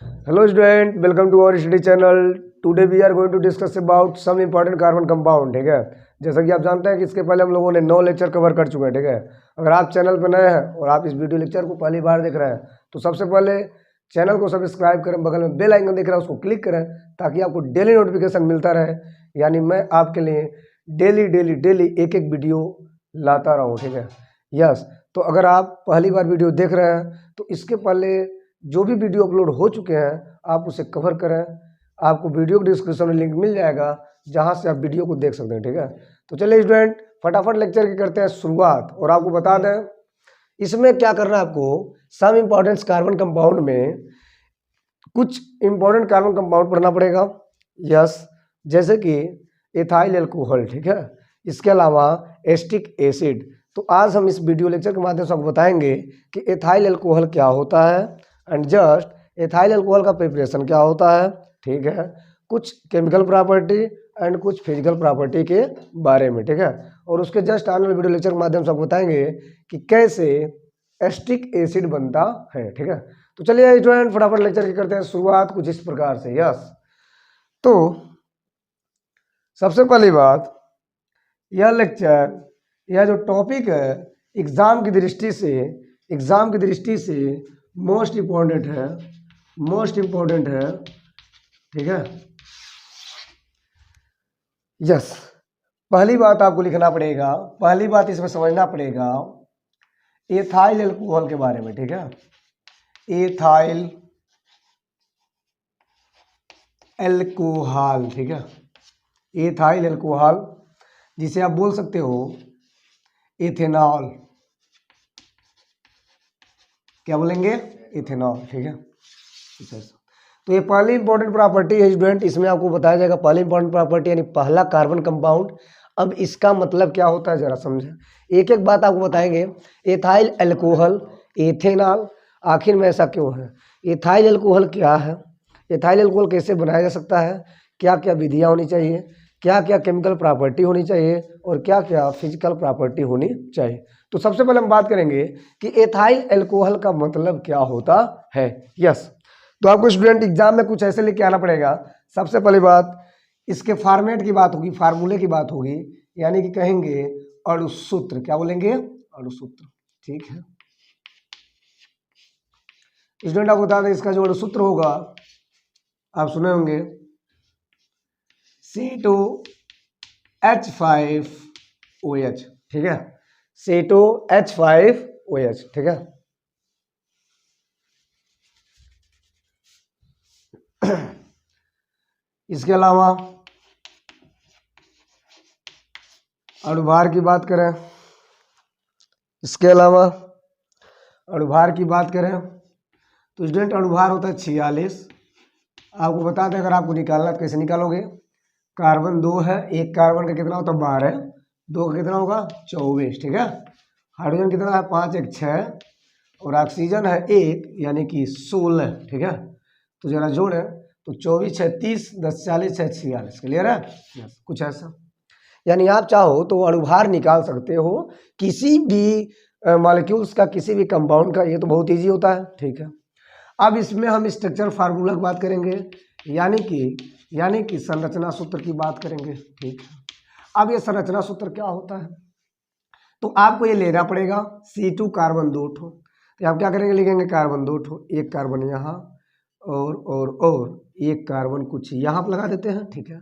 Hello student, welcome to our study channel. Today we are going to discuss about some important carbon compound. ठीक है, जैसा कि आप जानते हैं कि इसके पहले हम लोगों ने 9 लेक्चर कवर कर चुके हैं. ठीक है, अगर आप चैनल पर नए हैं और आप इस वीडियो लेक्चर को पहली बार देख रहे हैं तो सबसे पहले चैनल को सब्सक्राइब करें, बगल में बेल आइकन दिख रहा है उसको क्लिक करें ताकि आपको डेली नोटिफिकेशन मिलता रहे. यानी मैं आपके लिए डेली एक एक वीडियो लाता रहूँ. ठीक है, यस. तो अगर आप पहली बार वीडियो देख रहे हैं तो इसके पहले जो भी वीडियो अपलोड हो चुके हैं आप उसे कवर करें. आपको वीडियो के डिस्क्रिप्शन में लिंक मिल जाएगा जहां से आप वीडियो को देख सकते हैं. ठीक है, तो चलिए स्टूडेंट फटाफट लेक्चर की करते हैं शुरुआत. और आपको बता दें इसमें क्या करना है आपको, सम इम्पॉर्टेंट कार्बन कंपाउंड में कुछ इंपॉर्टेंट कार्बन कंपाउंड पढ़ना पड़ेगा. यस, जैसे कि एथाइल अल्कोहल. ठीक है, इसके अलावा एस्टिक एसिड. तो आज हम इस वीडियो लेक्चर के माध्यम से आपको बताएंगे कि एथाइल अल्कोहल क्या होता है एंड जस्ट एथाइल अल्कोहल का प्रिपरेशन क्या होता है. ठीक है, कुछ केमिकल प्रॉपर्टी एंड कुछ फिजिकल प्रॉपर्टी के बारे में. ठीक है, और उसके जस्ट आने वाले वीडियो लेक्चर के माध्यम से आपको बताएंगे कि कैसे एस्टिक एसिड बनता है. ठीक है, तो चलिए स्टूडेंट फटाफट लेक्चर की करते हैं शुरुआत कुछ इस प्रकार से. यस, तो सबसे पहली बात, यह लेक्चर, यह जो टॉपिक है एग्जाम की दृष्टि से मोस्ट इम्पोर्टेंट है. ठीक है, यस. पहली बात आपको लिखना पड़ेगा, पहली बात इसमें समझना पड़ेगा एथाइल अल्कोहल के बारे में. ठीक है, एथाइल अल्कोहल. ठीक है, एथाइल अल्कोहल जिसे आप बोल सकते हो इथेनॉल. क्या बोलेंगे? इथेनॉल. ठीक है, तो ये पहली इंपॉर्टेंट प्रॉपर्टी है स्टूडेंट. इसमें आपको बताया जाएगा पहली इंपॉर्टेंट प्रॉपर्टी यानी पहला कार्बन कंपाउंड. अब इसका मतलब क्या होता है जरा समझे, एक एक बात आपको बताएंगे. एथाइल अल्कोहल, इथेनॉल, आखिर में ऐसा क्यों है? एथाइल अल्कोहल क्या है, एथाइल अल्कोहल कैसे बनाया जा सकता है, क्या क्या विधियाँ होनी चाहिए, क्या क्या केमिकल प्रॉपर्टी होनी चाहिए और क्या क्या फिजिकल प्रॉपर्टी होनी चाहिए. तो सबसे पहले हम बात करेंगे कि एथाइल अल्कोहल का मतलब क्या होता है. यस, तो आपको स्टूडेंट एग्जाम में कुछ ऐसे लेके आना पड़ेगा. सबसे पहली बात इसके फॉर्मेट की बात होगी, फार्मूले की बात होगी, यानी कि कहेंगे अणुसूत्र. क्या बोलेंगे? अणुसूत्र. ठीक है स्टूडेंट, आपको बता दें इसका जो अणुसूत्र होगा आप सुने होंगे C2H5OH. ठीक है, C2H5OH. ठीक है, इसके अलावा अणुभार की बात करें, तो स्टूडेंट अणुभार होता है 46. आपको बता दें अगर आपको निकालना है तो कैसे निकालोगे. कार्बन 2 है, एक कार्बन का कितना होता है 12, 2 का कितना होगा 24. ठीक है, हाइड्रोजन कितना है 5 1 6 और ऑक्सीजन है 1 यानी कि 16. ठीक है, तो जरा जोड़े तो 24 6 30 10 40 6 46. क्लियर है? यस, कुछ ऐसा. यानी आप चाहो तो अणुभार निकाल सकते हो किसी भी मॉलिक्यूल्स का, किसी भी कंपाउंड का. ये तो बहुत ईजी होता है. ठीक है, अब इसमें हम स्ट्रक्चर फार्मूला की बात करेंगे, यानी कि संरचना सूत्र की बात करेंगे. ठीक है, अब ये संरचना सूत्र क्या होता है तो आपको ये लेना पड़ेगा C2 कार्बन 2 ठो. तो आप क्या करेंगे, लिखेंगे कार्बन 2 ठो, एक कार्बन यहाँ और एक कार्बन कुछ यहाँ पर लगा देते हैं. ठीक है,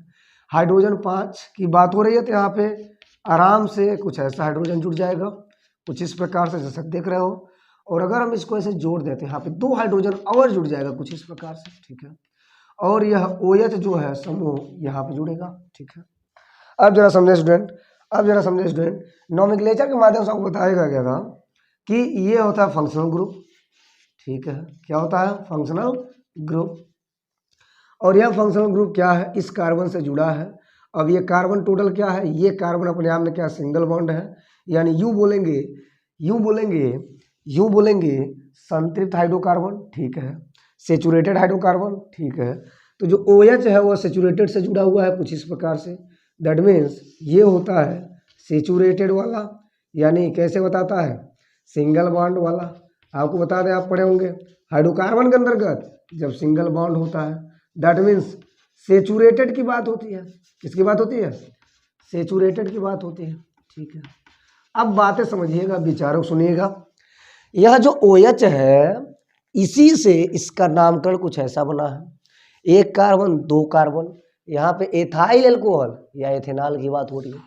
हाइड्रोजन 5 की बात हो रही है तो यहाँ पे आराम से कुछ ऐसा हाइड्रोजन जुड़ जाएगा कुछ इस प्रकार से जैसा देख रहे हो. और अगर हम इसको ऐसे जोड़ देते हैं यहाँ पे 2 हाइड्रोजन और जुड़ जाएगा कुछ इस प्रकार से. ठीक है, और यह OH जो है समूह यहाँ पे जुड़ेगा. ठीक है, अब जरा समझे स्टूडेंट, नोमेनक्लेचर के माध्यम से आपको बताया गया था कि ये होता है फंक्शनल ग्रुप. ठीक है, क्या होता है? Functional group. और यह फंक्शनल ग्रुप क्या है, इस कार्बन से जुड़ा है. अब ये कार्बन टोटल क्या है, ये कार्बन अपने आप में क्या सिंगल बॉन्ड है, यानी यूं बोलेंगे संतृप्त हाइड्रोकार्बन. ठीक है, सेचुरेटेड हाइड्रोकार्बन. ठीक है, तो जो OH है वो सेचुरेटेड से जुड़ा हुआ है कुछ इस प्रकार से. दैट मीन्स ये होता है सेचुरेटेड वाला, यानी कैसे बताता है, सिंगल बॉन्ड वाला. आपको बता दें, आप पढ़े होंगे हाइड्रोकार्बन के अंतर्गत जब सिंगल बॉन्ड होता है, दैट मीन्स सेचुरेटेड की बात होती है। किसकी बात होती है? सेचुरेटेड की बात होती है। ठीक है, अब बातें समझिएगा, विचारों सुनिएगा। यह जो OH है, इसी से इसका नामकरण कुछ ऐसा बना है, एक कार्बन दो कार्बन। यहाँ पे एथाइल एल्कोहल या एथेनॉल की बात हो रही है।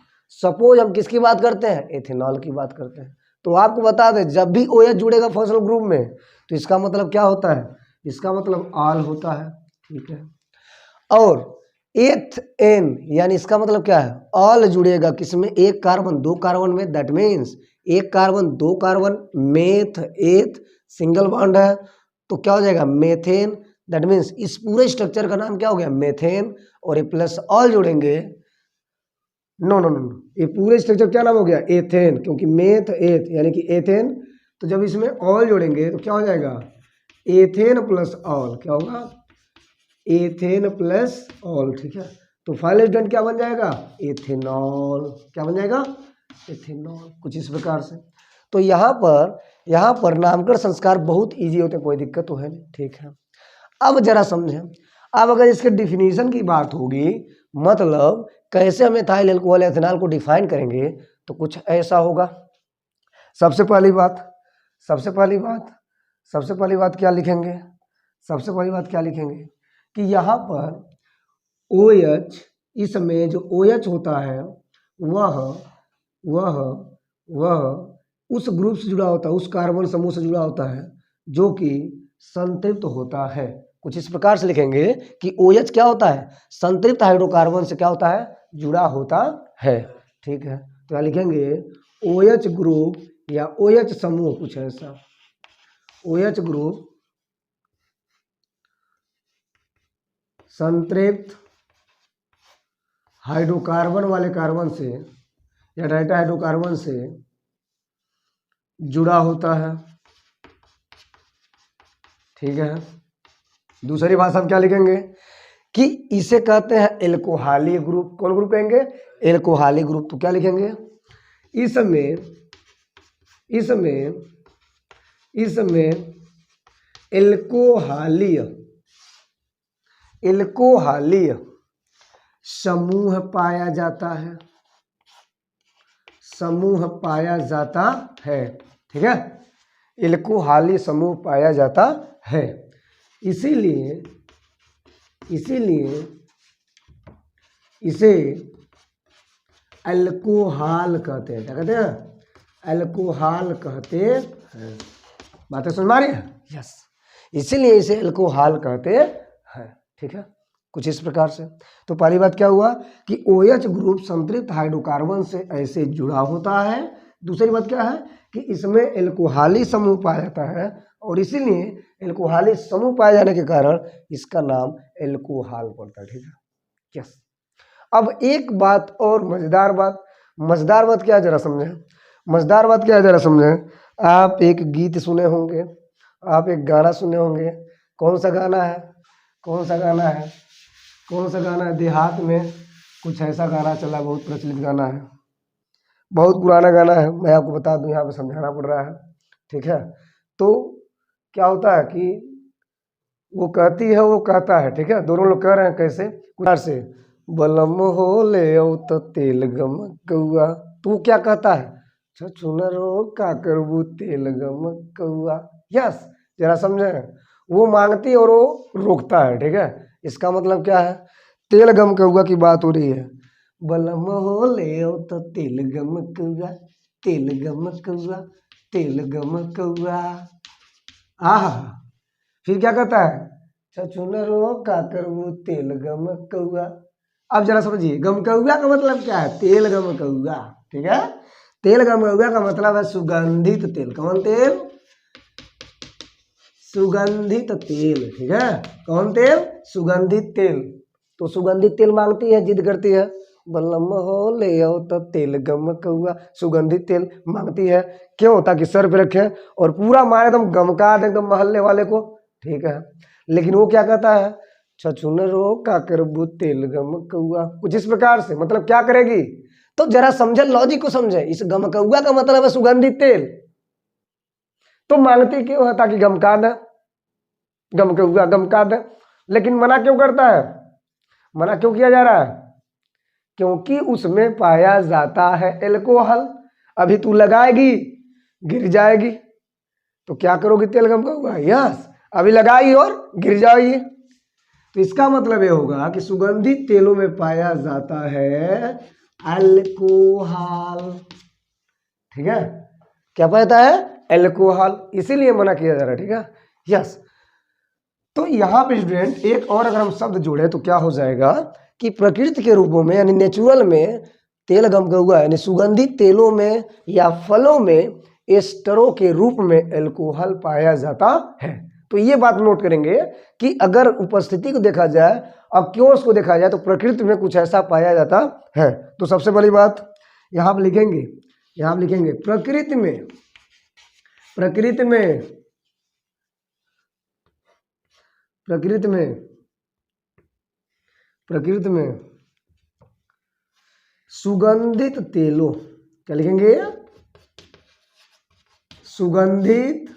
सपोज हम किसकी बात करते हैं? एथेनॉल की बात करते हैं। तो आपको बता दें, जब भी OH जुड़ेगा फंक्शनल ग्रुप में तो इसका मतलब क्या होता है? इसका मतलब आल होता है। ठीक है, और एथ एन यानी इसका मतलब क्या है? ऑल जुड़ेगा किसमें? एक कार्बन दो कार्बन में। दैट मीन्स एक कार्बन दो carbon, meth eth single bond है तो क्या हो जाएगा? मेथेन। दैट मीन्स इस पूरे स्ट्रक्चर का नाम क्या हो गया? मेथेन। और ये प्लस ऑल जोड़ेंगे, नो नो नो, ये पूरे स्ट्रक्चर क्या नाम हो गया? एथेन, क्योंकि मेथ एथ यानी कि एथेन। तो जब इसमें ऑल जोड़ेंगे तो क्या हो जाएगा? Ethane plus all. क्या होगा? Ethane plus all. ठीक है, तो फाइनल स्टूडेंट क्या बन जाएगा? एथेनॉल। क्या बन जाएगा? एथेनॉल। कुछ इस प्रकार से। तो यहाँ पर नामकरण संस्कार बहुत इजी होते हैं, कोई दिक्कत तो है नहीं। ठीक है, अब जरा समझें। अब अगर इसके डिफिनीशन की बात होगी, मतलब कैसे हम एथाइल एल्कोहल एथेनॉल को डिफाइन करेंगे, तो कुछ ऐसा होगा। सबसे पहली बात क्या लिखेंगे? सबसे पहली बात क्या लिखेंगे कि यहाँ पर OH, इसमें जो OH होता है वह उस ग्रुप से जुड़ा होता है, उस कार्बन समूह से जुड़ा होता है जो कि संतृप्त होता है। कुछ इस प्रकार से लिखेंगे कि OH क्या होता है? संतृप्त हाइड्रोकार्बन से क्या होता है? जुड़ा होता है। ठीक है, तो क्या लिखेंगे? OH ग्रुप या OH समूह, कुछ ऐसा। OH ग्रुप संतृप्त हाइड्रोकार्बन वाले कार्बन से या डाइटा हाइड्रोकार्बन से जुड़ा होता है। ठीक है, दूसरी भाषा में क्या लिखेंगे कि इसे कहते हैं एल्कोहलिक ग्रुप। कौन ग्रुप कहेंगे? Alcoholic group. तो क्या लिखेंगे? इसमें एल्कोहलीय समूह पाया जाता है। ठीक है, एल्कोहलीय समूह पाया जाता है। इसीलिए इसे अल्कोहल कहते हैं। क्या कहते हैं? अल्कोहल कहते हैं। बातें समझ में आ रही है? यस, इसीलिए इसे अल्कोहल कहते हैं। ठीक है, कुछ इस प्रकार से। तो पहली बात क्या हुआ कि OH ग्रुप संतृप्त हाइड्रोकार्बन से ऐसे जुड़ा होता है। दूसरी बात क्या है कि इसमें एल्कोहली समूह पाया जाता है और इसीलिए एल्कोहली समूह पाए जाने के कारण इसका नाम एल्कोहल पड़ता है। ठीक है, यस। अब एक बात और मजेदार बात क्या है जरा समझें। आप एक गीत सुने होंगे, आप एक गाना सुने होंगे। कौन सा गाना है? देहात में कुछ ऐसा गाना चला, बहुत प्रचलित गाना है, बहुत पुराना गाना है। मैं आपको बता दूं, यहाँ पे समझाना पड़ रहा है। ठीक है, तो क्या होता है कि वो कहती है, वो कहता है। ठीक है, दोनों लोग कह रहे हैं कैसे? कुछ से बलम हो ले तो तेल गम कौआ। तो वो क्या कहता है? छछुनरो का करबू तेल गम कौआ। यस, जरा समझे। वो मांगती है और वो रोकता है। ठीक है, इसका मतलब क्या है? तेल गम कौआ की बात हो रही है। बलम हो ले तो तेल गम कौआ, तेल गम कौआ, तेल गम कौआ। आहा, फिर क्या कहता है? छछुनरो का करबू तेल गम कौआ। अब जरा समझिए, गम कौआ का मतलब क्या है? तेल गम कौआ। ठीक है, तेल गम कौआ का मतलब है सुगंधित तेल। कौन तेल? सुगंधित तेल। ठीक है, कौन तेल? सुगंधित तेल। तो सुगंधित तेल मांगती है, जिद करती है, बलम हो ले आओ तो तेल गम कौआ। सुगंधित तेल मांगती है, क्यों? ताकि सर पे रखे और पूरा मारे एकदम गमका दे एकदम मोहल्ले वाले को। ठीक है, लेकिन वो क्या कहता है? छछुनरो का करबू तेल गम कौआ। कुछ इस प्रकार से। मतलब क्या करेगी? तो जरा समझे, लॉजिक को समझे। इस गम कौआ का मतलब है सुगंधित तेल। तो मांगती क्यों है? ताकि गमका न। गम के हुआ गम का द, लेकिन मना क्यों करता है, मना क्यों किया जा रहा है, क्योंकि उसमें पाया जाता है एल्कोहल। अभी तू लगाएगी गिर जाएगी, तो क्या करोगी, तेल गम का हुआ, यस, अभी लगाई और गिर जाएगी। तो इसका मतलब ये होगा कि सुगंधित तेलों में पाया जाता है अल्कोहल। ठीक है, क्या पाता है, एल्कोहल, इसीलिए मना किया जा रहा है। ठीक है, यस। तो यहाँ पे स्टूडेंट एक और अगर हम शब्द जोड़े तो क्या हो जाएगा कि प्रकृति के रूपों में यानी नेचुरल में तेल गम का हुआ यानी सुगंधित तेलों में या फलों में एस्टरों के रूप में एल्कोहल पाया जाता है। तो ये बात नोट करेंगे कि अगर उपस्थिति को देखा जाए और क्यों उसको देखा जाए तो प्रकृति में कुछ ऐसा पाया जाता है। तो सबसे बड़ी बात यहाँ पर लिखेंगे, यहाँ लिखेंगे प्रकृति में, प्रकृति में, प्रकृति में, प्रकृति में सुगंधित तेलों, क्या लिखेंगे, सुगंधित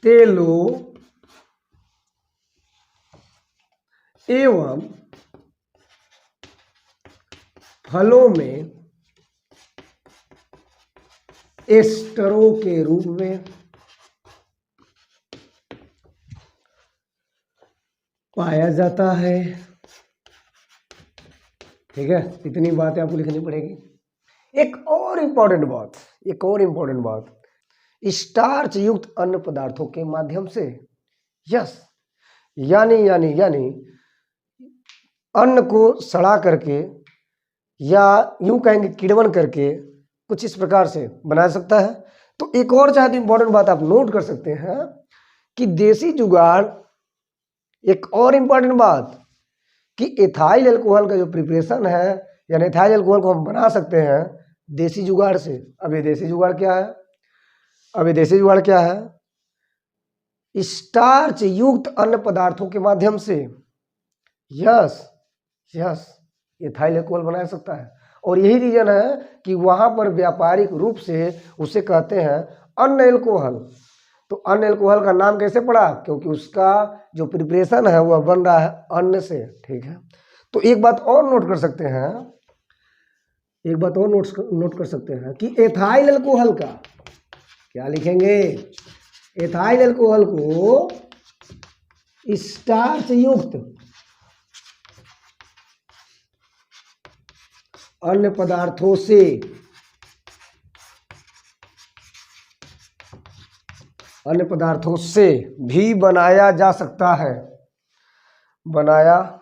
तेलों एवं फलों में एस्टरों के रूप में पाया जाता है। ठीक है, इतनी बातें आपको लिखनी पड़ेगी। एक और इम्पॉर्टेंट बात, एक और इम्पॉर्टेंट बात, स्टार्च युक्त अन्य पदार्थों के माध्यम से, यस, यानी यानी यानी अन्न को सड़ा करके या यूं कहेंगे किण्वन करके कुछ इस प्रकार से बना सकता है। तो एक और चाहे तो इम्पोर्टेंट बात आप नोट कर सकते हैं कि देसी जुगाड़, एक और इम्पोर्टेंट बात कि एथाइल अल्कोहल का जो प्रिपरेशन है यानी एथाइल अल्कोहल को हम बना सकते हैं देसी जुगाड़ से। अब ये देसी जुगाड़ क्या है, अब ये देसी जुगाड़ क्या है, स्टार्च युक्त अन्य पदार्थों के माध्यम से, यस यस, एथाइल अल्कोहल बना सकता है। और यही रीजन है कि वहां पर व्यापारिक रूप से उसे कहते हैं अन्न एल्कोहल। तो अन्न एल्कोहल का नाम कैसे पड़ा, क्योंकि उसका जो प्रिपरेशन है वह बन रहा है अन्न से। ठीक है, तो एक बात और नोट कर सकते हैं, एक बात और नोट कर सकते हैं कि एथाइल अल्कोहल का, क्या लिखेंगे, एथाइल अल्कोहल को स्टार्च युक्त अन्य पदार्थों से, अन्य पदार्थों से भी बनाया जा सकता है। बनाया,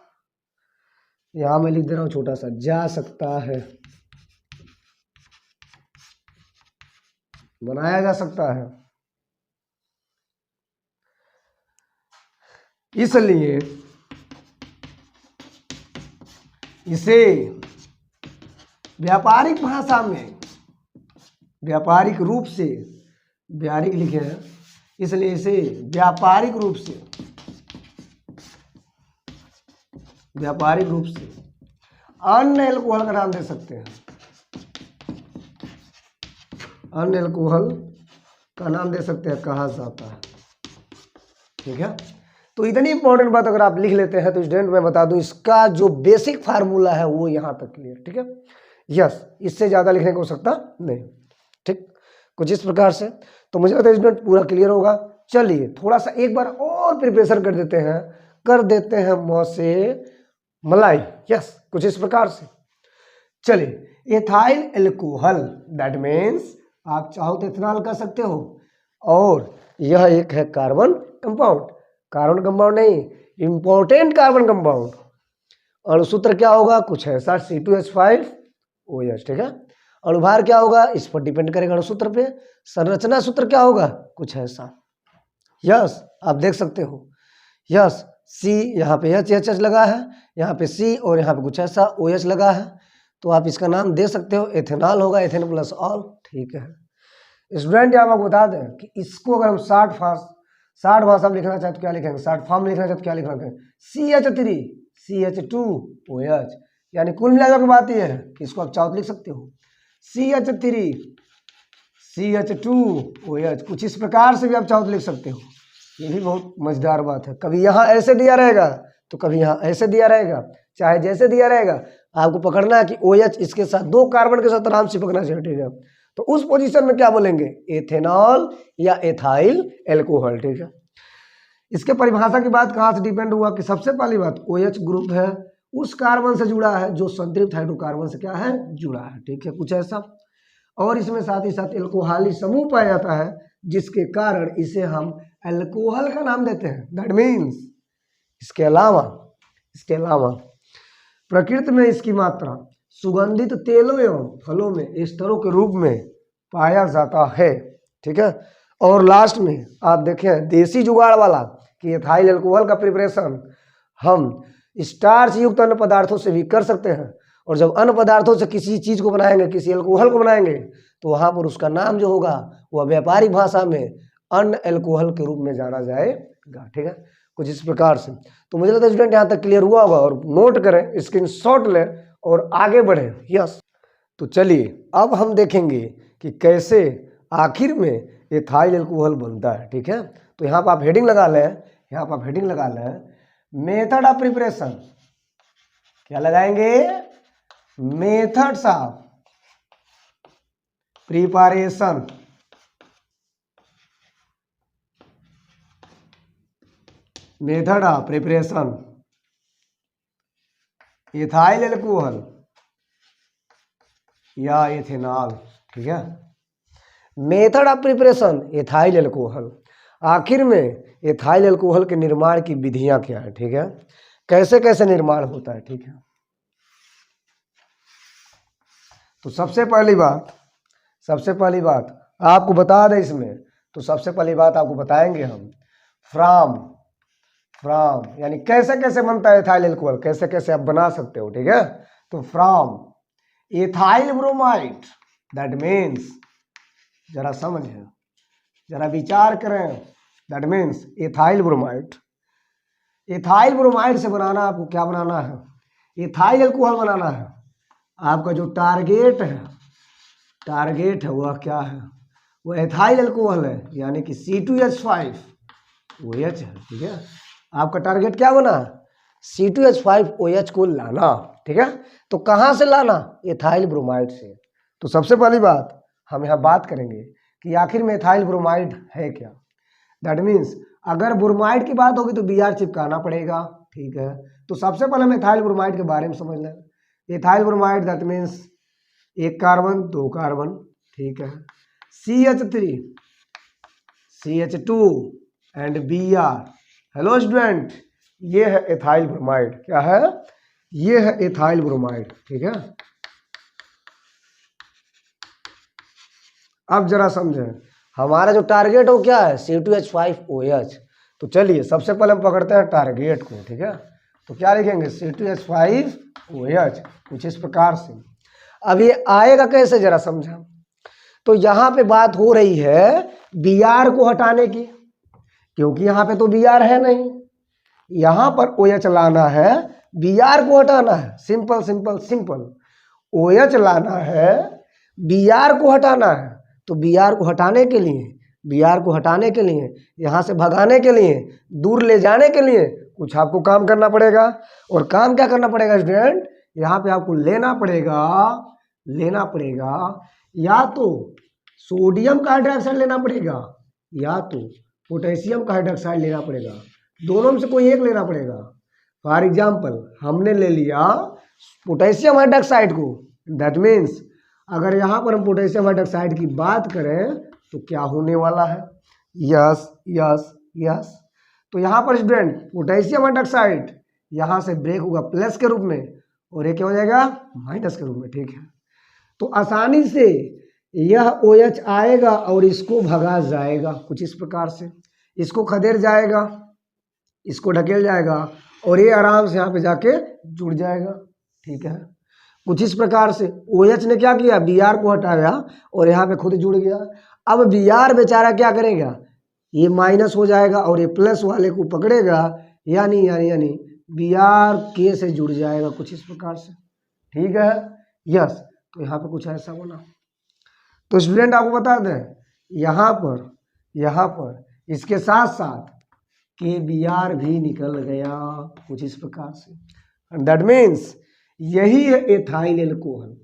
यहां मैं लिख दे रहा हूं छोटा सा, जा सकता है, बनाया जा सकता है। इसलिए इसे व्यापारिक भाषा में, व्यापारिक रूप से, व्यावहारिक लिखे हैं, इसलिए इसे व्यापारिक रूप से, व्यापारिक रूप से अन्य एल्कोहल का नाम दे सकते हैं, अन्य एल्कोहल का नाम दे सकते हैं, कहा जाता है। ठीक है, तो इतनी इंपॉर्टेंट बात अगर आप लिख लेते हैं तो स्टूडेंट मैं बता दूं इसका जो बेसिक फार्मूला है वो यहां तक क्लियर। ठीक है, यस, इससे ज्यादा लिखने को हो सकता नहीं। ठीक, कुछ इस प्रकार से, तो मुझे लगता है स्टूडेंट पूरा क्लियर होगा। चलिए थोड़ा सा एक बार और प्रिपरेशन कर देते हैं, कर देते हैं मौ से मलाई। यस, कुछ इस प्रकार से। चलिए, एथाइल एल्कोहल दैट मीन्स आप चाहो तो इथेनॉल कर सकते हो, और यह एक है कार्बन कंपाउंड, कार्बन कंपाउंड नहीं, इंपॉर्टेंट कार्बन कंपाउंड। और सूत्र क्या होगा, कुछ ऐसा C2H5OH। ठीक है, अणुभार क्या होगा, इस पर डिपेंड करेगा अणुसूत्र पे। संरचना सूत्र क्या होगा, कुछ ऐसा। यस, आप देख सकते हो, यस, C यहाँ पे HH लगा है, यहाँ पे C और यहाँ पे कुछ ऐसा OH लगा है, तो आप इसका नाम दे सकते हो एथेनॉल होगा, एथेन प्लस ऑल। ठीक है स्टूडेंट, यहाँ आपको बता दें कि इसको अगर हम शार्ट भाषा में लिखना चाहे तो क्या लिखेंगे, शार्ट फॉर्म में लिखना चाहे तो क्या लिखेंगे, CH3CH2OH। यानी कुल मिलाकर की बात यह है कि इसको आप चाहो तो लिख सकते हो CH3CH2OH, कुछ इस प्रकार से भी आप चाहो तो लिख सकते हो। ये भी बहुत मजेदार बात है। कभी यहाँ ऐसे दिया रहेगा तो कभी यहाँ ऐसे दिया रहेगा, चाहे जैसे दिया रहेगा आपको पकड़ना है कि OH इसके साथ 2 कार्बन के साथ आराम से पकड़ना चाहिए, ठीक है। तो उस पोजीशन में क्या बोलेंगे, एथेनॉल या एथाइल एल्कोहल, ठीक है। इसके परिभाषा की बात कहाँ से डिपेंड हुआ कि सबसे पहली बात OH ग्रुप है, उस कार्बन से जुड़ा है जो संतृप्त हाइड्रोकार्बन से क्या है, जुड़ा है, ठीक है, कुछ ऐसा। और इसमें साथ ही साथ एल्कोहली समूह पाया जाता है जिसके कारण इसे हम एल्कोहल का नाम देते हैं। दैट मीन्स इसके अलावा प्रकृति में इसकी मात्रा सुगंधित तेलों एवं फलों में एस्टरों के रूप में पाया जाता है, ठीक है। और लास्ट में आप देखें देसी जुगाड़ वाला कि एथाइल अल्कोहल का प्रिपरेशन हम स्टार्च युक्त अन्य पदार्थों से भी कर सकते हैं, और जब अन्य पदार्थों से किसी चीज़ को बनाएंगे, किसी अल्कोहल को बनाएंगे, तो वहाँ पर उसका नाम जो होगा वह व्यापारिक भाषा में अन्य अल्कोहल के रूप में जाना जाएगा, ठीक है, कुछ इस प्रकार से। तो मुझे लगता है स्टूडेंट यहाँ तक क्लियर हुआ होगा, और नोट करें, स्क्रीनशॉट लें और आगे बढ़ें। यस, तो चलिए अब हम देखेंगे कि कैसे आखिर में एथाइल अल्कोहल बनता है, ठीक है। तो यहाँ पर आप हेडिंग लगा लें, मेथड ऑफ प्रिपरेशन। क्या लगाएंगे, methods of preparation. Method of preparation ethyl alcohol या एथेनॉल, ठीक है। Method of preparation ethyl alcohol. आखिर में एथाइल अल्कोहल के निर्माण की विधियां क्या है, ठीक है, कैसे कैसे निर्माण होता है, ठीक है। तो सबसे पहली बात आपको बता दें इसमें, तो सबसे पहली बात आपको बताएंगे हम फ्रॉम यानी कैसे कैसे बनता है एथाइल अल्कोहल, कैसे कैसे आप बना सकते हो, ठीक है। तो from ethyl bromide, that means, जरा समझें, जरा विचार करें, दैट मीन्स एथाइल ब्रोमाइड से बनाना, आपको क्या बनाना है, एथाइल अल्कोहल बनाना है। आपका जो टारगेट है वह क्या है, वह एथाइल अल्कोहल है, यानी कि C2H5OH है, ठीक है। आपका टारगेट क्या बना, C2H5OH को लाना, ठीक है। तो कहाँ से लाना, एथाइल ब्रोमाइड से। तो सबसे पहली बात हम यहाँ बात करेंगे कि आखिर में एथाइल ब्रोमाइड है क्या। दैट मीन्स अगर ब्रोमाइड की बात होगी तो Br चिपकाना पड़ेगा, ठीक है। तो सबसे पहले हम एथाइल ब्रोमाइड के बारे में समझ लें। Ethyl bromide that means 1 carbon 2 carbon, ठीक है, CH3 CH2 and Br। Hello student, ये है एथाइल ब्रोमाइड। क्या है, ये है एथाइल ब्रोमाइड, ठीक है। अब जरा समझें, हमारा जो टारगेट हो क्या है, C2H5OH। तो चलिए सबसे पहले हम पकड़ते हैं टारगेट को, ठीक है। तो क्या लिखेंगे, C2H5OH, कुछ इस प्रकार से। अब ये आएगा कैसे, जरा समझा। तो यहाँ पे बात हो रही है Br को हटाने की, क्योंकि यहाँ पे तो Br है नहीं, यहाँ पर OH लाना है, Br को हटाना है। सिंपल OH लाना है, Br को हटाना है। तो Br को हटाने के लिए, यहाँ से भगाने के लिए, दूर ले जाने के लिए कुछ आपको काम करना पड़ेगा। और काम क्या करना पड़ेगा स्टूडेंट, यहाँ पे आपको लेना पड़ेगा या तो सोडियम का हाइड्रोक्साइड लेना पड़ेगा या तो पोटेशियम का हाइड्रोक्साइड लेना पड़ेगा, दोनों में से कोई एक लेना पड़ेगा। फॉर एग्जाम्पल हमने ले लिया पोटेशियम हाइड्रोक्साइड को, दैट मीन्स अगर यहाँ पर हम पोटेशियम हाइड्रोक्साइड की बात करें तो क्या होने वाला है, यस। तो यहाँ पर स्टूडेंट पोटेशियम हाइड्रोक्साइड यहाँ से ब्रेक होगा प्लस के रूप में, और ये क्या हो जाएगा, माइनस के रूप में, ठीक है। तो आसानी से यह OH आएगा और इसको भगा जाएगा, कुछ इस प्रकार से, इसको खदेड़ जाएगा, इसको ढकेल जाएगा, और ये आराम से यहाँ पे जाके जुड़ जाएगा, ठीक है। कुछ इस प्रकार से OH ने क्या किया, Br को हटाया और यहाँ पे खुद जुड़ गया। अब Br बेचारा क्या करेगा, ये माइनस हो जाएगा और ये प्लस वाले को पकड़ेगा, यानी Br K से जुड़ जाएगा, कुछ इस प्रकार से, ठीक है, यस। तो यहाँ पे कुछ ऐसा बना। तो स्टूडेंट आपको बता दें, यहाँ पर इसके साथ साथ KBr भी निकल गया कुछ इस प्रकार से। दैट मीन्स यही है एथाइल एल्कोहल।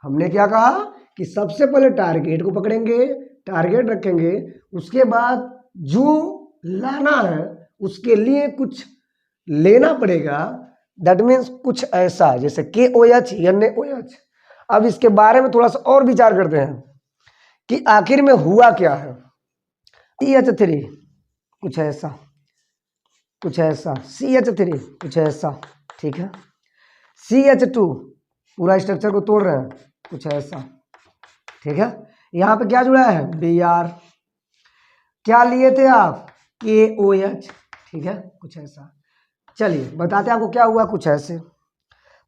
हमने क्या कहा कि सबसे पहले टारगेट को पकड़ेंगे, टारगेट रखेंगे, उसके बाद जो लाना है उसके लिए कुछ लेना पड़ेगा। दैट मीन्स कुछ ऐसा जैसे KOH NaOH। अब इसके बारे में थोड़ा सा और विचार करते हैं कि आखिर में हुआ क्या है। CH3 कुछ ऐसा, कुछ ऐसा, CH3 कुछ ऐसा, ठीक है। CH2 पूरा स्ट्रक्चर को तोड़ रहे हैं, कुछ ऐसा, ठीक है। यहाँ पे क्या जुड़ा है, Br। क्या लिए थे आप, KOH, ठीक है, कुछ ऐसा। चलिए बताते हैं आपको क्या हुआ, कुछ ऐसे।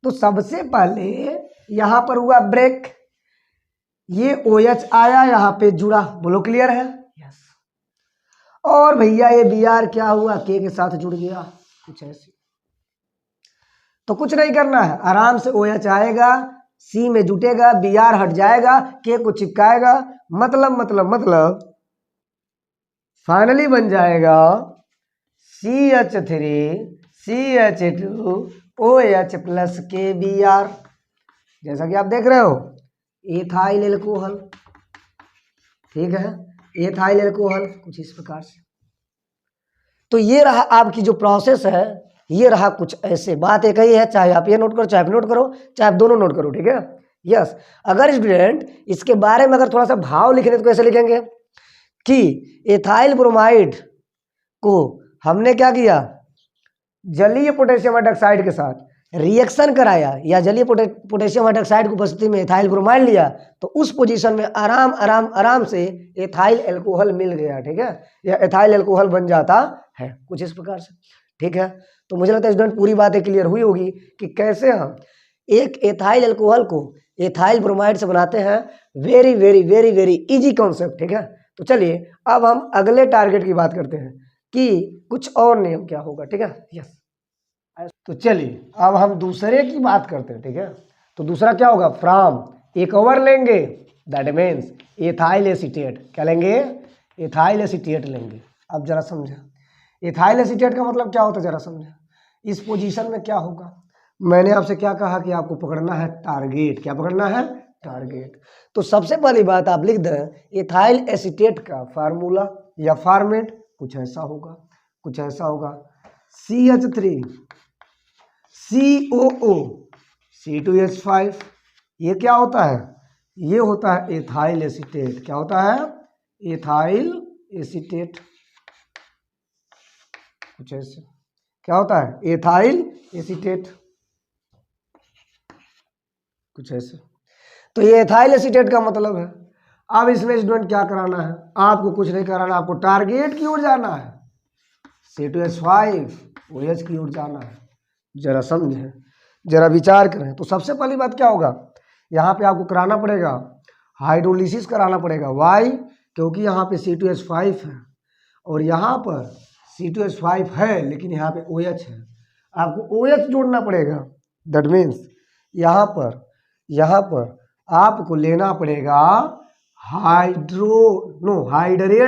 तो सबसे पहले यहाँ पर हुआ ब्रेक, ये OH आया यहाँ पे जुड़ा, बोलो क्लियर है, यस। और भैया ये Br क्या हुआ, K के साथ जुड़ गया, कुछ ऐसे। तो कुछ नहीं करना है, आराम से OH आएगा, C में जुटेगा, Br हट जाएगा, K को चिपकाएगा, मतलब फाइनली बन जाएगा CH3 CH2 OH plus KBr। जैसा कि आप देख रहे हो एथाइल एल्कोहल, ठीक है, एथाइल एल्कोहल कुछ इस प्रकार से। तो ये रहा आपकी जो प्रोसेस है, ये रहा कुछ ऐसे। बात एक ही है, चाहे आप ये नोट करो, चाहे आप नोट करो, चाहे आप दोनों नोट करो, ठीक है, यस। अगर स्टूडेंट इसके बारे में अगर थोड़ा सा भाव लिखेंगे तो कैसे लिखेंगे कि एथाइल ब्रोमाइड को हमने क्या किया, जलीय पोटेशियम हाइड्रोक्साइड के साथ रिएक्शन कराया, या जलीय पोटेशियम हाइड्रोक्साइड की उपस्थिति में एथाइल ब्रोमाइड लिया, तो उस पोजीशन में आराम से एथाइल एल्कोहल मिल गया, ठीक है, या एथाइल एल्कोहल बन जाता है कुछ इस प्रकार से, ठीक है। तो मुझे लगता है स्टूडेंट पूरी बातें क्लियर हुई होगी कि कैसे हम एक एथाइल एल्कोहल को एथाइल ब्रोमाइड से बनाते हैं। Very very very very easy concept, ठीक है। तो चलिए अब हम अगले टारगेट की बात करते हैं कि कुछ और नियम क्या होगा, ठीक है, यस। तो चलिए अब हम दूसरे की बात करते हैं, ठीक है। तो दूसरा क्या होगा, फ्रॉम एक ओवर लेंगे, दैट मीन्स एथाइल एसीटेट। क्या लेंगे, एथाइल एसीटेट लेंगे। अब जरा समझा एथाइल एसीटेट का मतलब क्या होता है, जरा समझा। इस पोजीशन में क्या होगा, मैंने आपसे क्या कहा कि आपको पकड़ना है टारगेट। क्या पकड़ना है, टारगेट। तो सबसे पहली बात आप लिख दें एथाइल एसीटेट का फार्मूला या फॉर्मेट कुछ ऐसा होगा, कुछ ऐसा होगा, CH3 COO C2H5। ये क्या होता है, ये होता है एथाइल एसीटेट। क्या होता है, एथाइल एसीटेट कुछ ऐसे। क्या होता है, एथाइल एसीटेट कुछ ऐसे। तो ये एथाइल एसीटेट का मतलब है। अब इसमें स्टूडेंट क्या कराना है, आपको कुछ नहीं कराना, आपको टारगेट की ओर जाना है, C2H5 OH की ओर जाना है। जरा समझें, जरा विचार करें। तो सबसे पहली बात क्या होगा, यहाँ पे आपको कराना पड़ेगा हाइड्रोलिसिस कराना पड़ेगा। वाई, क्योंकि यहाँ पे C2H5 है और यहाँ पर C2H5 है लेकिन यहाँ पे OH है, आपको OH जोड़ना पड़ेगा। दैट मीन्स यहाँ पर आपको लेना पड़ेगा हाइड्रेट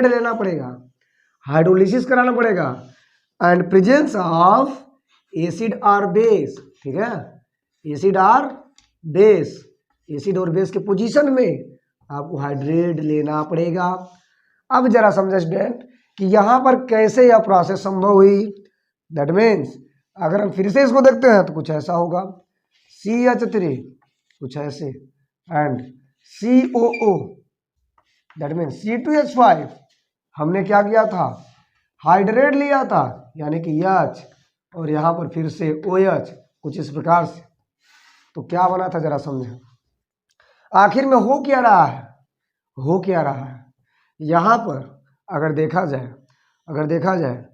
लेना पड़ेगा, हाइड्रोलिसिस कराना पड़ेगा, एंड प्रेजेंस ऑफ एसिड और बेस, ठीक है, एसिड और बेस, एसिड और बेस के पोजीशन में आपको हाइड्रेट लेना पड़ेगा। अब जरा समझे स्टूडेंट कि यहाँ पर कैसे यह प्रोसेस संभव हुई। दैट मीन्स अगर हम फिर से इसको देखते हैं तो कुछ ऐसा होगा, CH3 कुछ ऐसे and COO, that means C2H5 हमने क्या किया था, हाइड्रेट लिया था, यानी कि H, और यहाँ पर फिर से OH कुछ इस प्रकार से। तो क्या बना था, जरा समझें। आखिर में हो क्या रहा है, हो क्या रहा है, यहाँ पर अगर देखा जाए